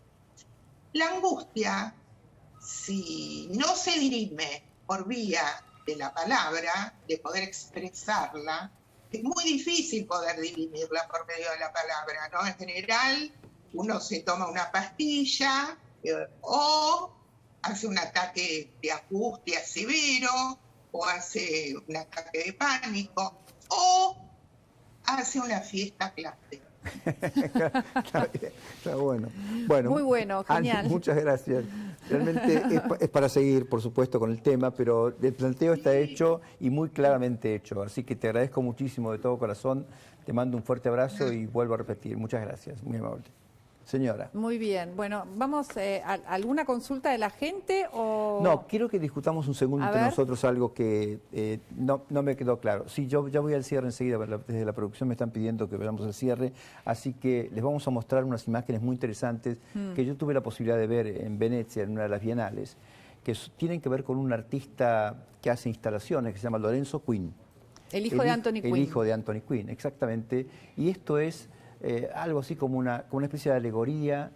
La angustia, si no se dirime por vía de la palabra, de poder expresarla, es muy difícil poder dirimirla por medio de la palabra, ¿no? En general, uno se toma una pastilla o hace un ataque de angustia severo, o hace un ataque de pánico, o hace una fiesta clásica. Está bueno. Muy bueno, genial. Ani, muchas gracias. Realmente es para seguir, por supuesto, con el tema, pero el planteo está hecho y muy claramente hecho. Así que te agradezco muchísimo de todo corazón. Te mando un fuerte abrazo y vuelvo a repetir. Muchas gracias, muy amable. Señora. Muy bien. Bueno, ¿vamos a alguna consulta de la gente o...? No, quiero que discutamos un segundo entre nosotros algo que no me quedó claro. Sí, yo ya voy al cierre enseguida, desde la producción me están pidiendo que vayamos al cierre, así que les vamos a mostrar unas imágenes muy interesantes que yo tuve la posibilidad de ver en Venecia, en una de las bienales, que tienen que ver con un artista que hace instalaciones, que se llama Lorenzo Quinn. El hijo de Anthony Quinn. El hijo de Anthony Quinn, exactamente. Y esto es algo así como una especie de alegoría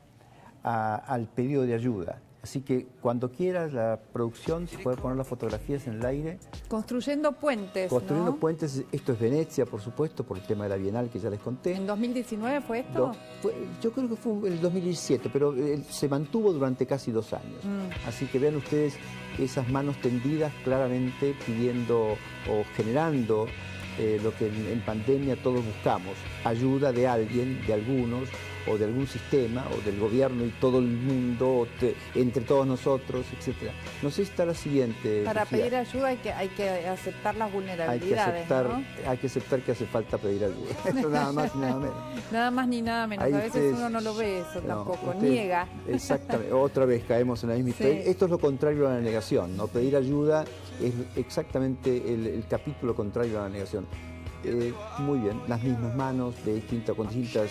al pedido de ayuda. Así que cuando quieras, la producción se puede poner las fotografías en el aire. Construyendo puentes, Construyendo ¿no? puentes, esto es Venecia, por supuesto, por el tema de la Bienal que ya les conté. ¿En 2019 fue esto? Yo creo que fue el 2017, pero se mantuvo durante casi 2 años. Así que vean ustedes esas manos tendidas claramente pidiendo o generando lo que en pandemia todos buscamos, ayuda de alguien, de algunos, o de algún sistema, o del gobierno y todo el mundo, entre todos nosotros, etc. No sé si está la siguiente. Para Lucía. pedir ayuda hay que aceptar las vulnerabilidades, hay que aceptar que hace falta pedir ayuda. Eso nada más y nada menos. Nada más ni nada menos. Ahí a veces ustedes, uno no lo ve eso tampoco, ustedes, niega. Exactamente, otra vez caemos en la misma historia. Esto es lo contrario a la negación, ¿no? Pedir ayuda es exactamente el capítulo contrario a la negación. Muy bien, las mismas manos, con distintos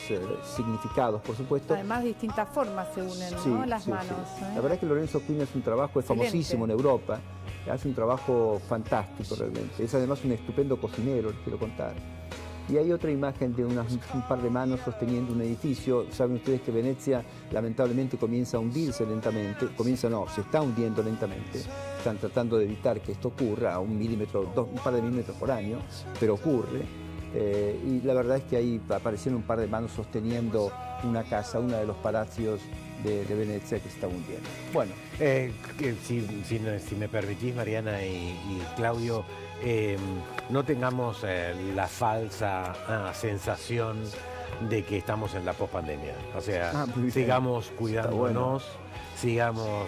significados, por supuesto. Además, distintas formas se unen, ¿no? Las manos. La verdad es que Lorenzo Pina es un trabajo, es famosísimo en Europa, hace un trabajo fantástico realmente. Es además un estupendo cocinero, les quiero contar. Y hay otra imagen de un par de manos sosteniendo un edificio. Saben ustedes que Venecia lamentablemente comienza a hundirse lentamente. Se está hundiendo lentamente. Están tratando de evitar que esto ocurra a un par de milímetros por año, pero ocurre. Y la verdad es que ahí aparecieron un par de manos sosteniendo una casa, uno de los palacios de Venecia que se está hundiendo. Bueno, si me permitís, Mariana y Claudio, no tengamos la falsa sensación de que estamos en la pospandemia. O sea, sigamos cuidándonos, sigamos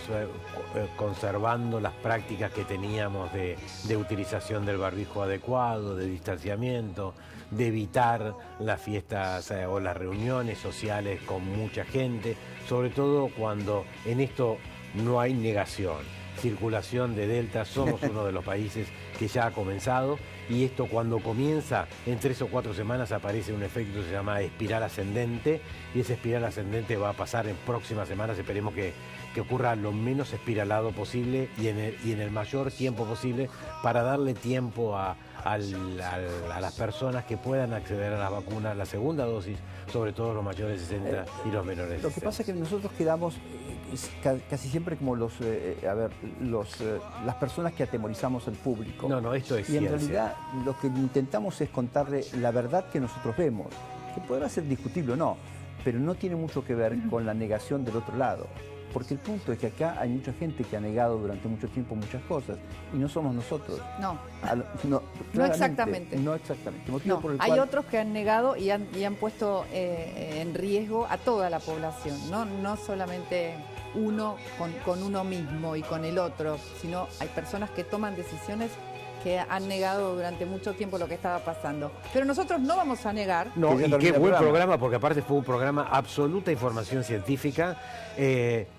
conservando las prácticas que teníamos de utilización del barbijo adecuado, de distanciamiento, de evitar las fiestas o las reuniones sociales con mucha gente, sobre todo cuando en esto no hay negación. Circulación de Delta, somos uno de los países que ya ha comenzado, y esto cuando comienza, en 3 o 4 semanas aparece un efecto que se llama espiral ascendente, y esa espiral ascendente va a pasar en próximas semanas. Esperemos que ocurra lo menos espiralado posible y en el mayor tiempo posible, para darle tiempo a las personas que puedan acceder a las vacunas, la segunda dosis, sobre todo los mayores de 60 y los menores de 60. Lo que pasa es que nosotros quedamos casi siempre como las personas que atemorizamos al público. No, esto es Y en ciencia. realidad lo que intentamos es contarle la verdad que nosotros vemos, que podrá ser discutible o no, pero no tiene mucho que ver con la negación del otro lado. Porque el punto es que acá hay mucha gente que ha negado durante mucho tiempo muchas cosas, y no somos nosotros. No exactamente. No, hay otros que han negado y han puesto en riesgo a toda la población, no solamente uno con uno mismo y con el otro, sino hay personas que toman decisiones que han negado durante mucho tiempo lo que estaba pasando. Pero nosotros no vamos a negar. No, y qué buen programa, porque aparte fue un programa absoluta información científica.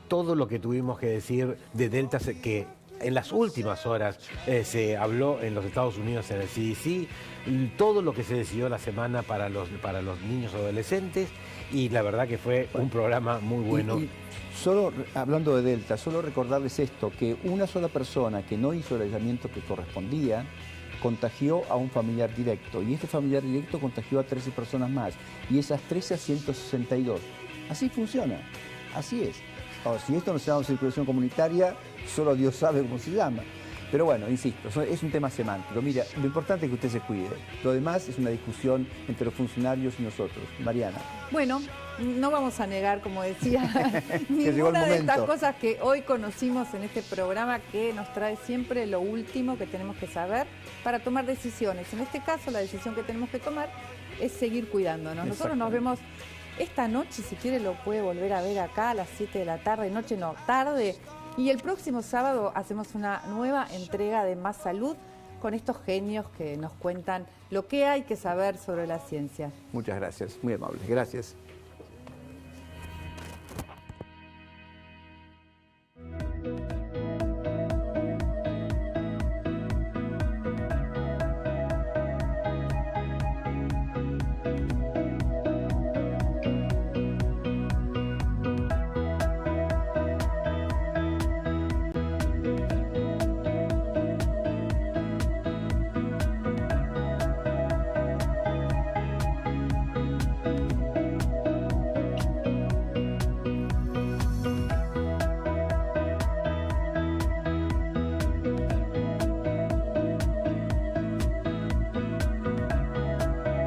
Todo lo que tuvimos que decir de Delta, que en las últimas horas se habló en los Estados Unidos en el CDC, todo lo que se decidió la semana para los niños y adolescentes, y la verdad que fue un programa muy bueno. Y solo hablando de Delta, solo recordarles esto, que una sola persona que no hizo el aislamiento que correspondía contagió a un familiar directo, y este familiar directo contagió a 13 personas más, y esas 13 a 162. Así funciona, así es. Ahora, si esto no se llama circulación comunitaria, solo Dios sabe cómo se llama. Pero bueno, insisto, es un tema semántico. Mira, lo importante es que usted se cuide. Lo demás es una discusión entre los funcionarios y nosotros. Mariana. Bueno, no vamos a negar, como decía, ninguna de estas cosas que hoy conocimos en este programa, que nos trae siempre lo último que tenemos que saber para tomar decisiones. En este caso, la decisión que tenemos que tomar es seguir cuidándonos. Nosotros nos vemos esta noche, si quiere lo puede volver a ver acá a las 7 de la tarde, noche no, tarde. Y el próximo sábado hacemos una nueva entrega de Más Salud con estos genios que nos cuentan lo que hay que saber sobre la ciencia. Muchas gracias, muy amables. Gracias.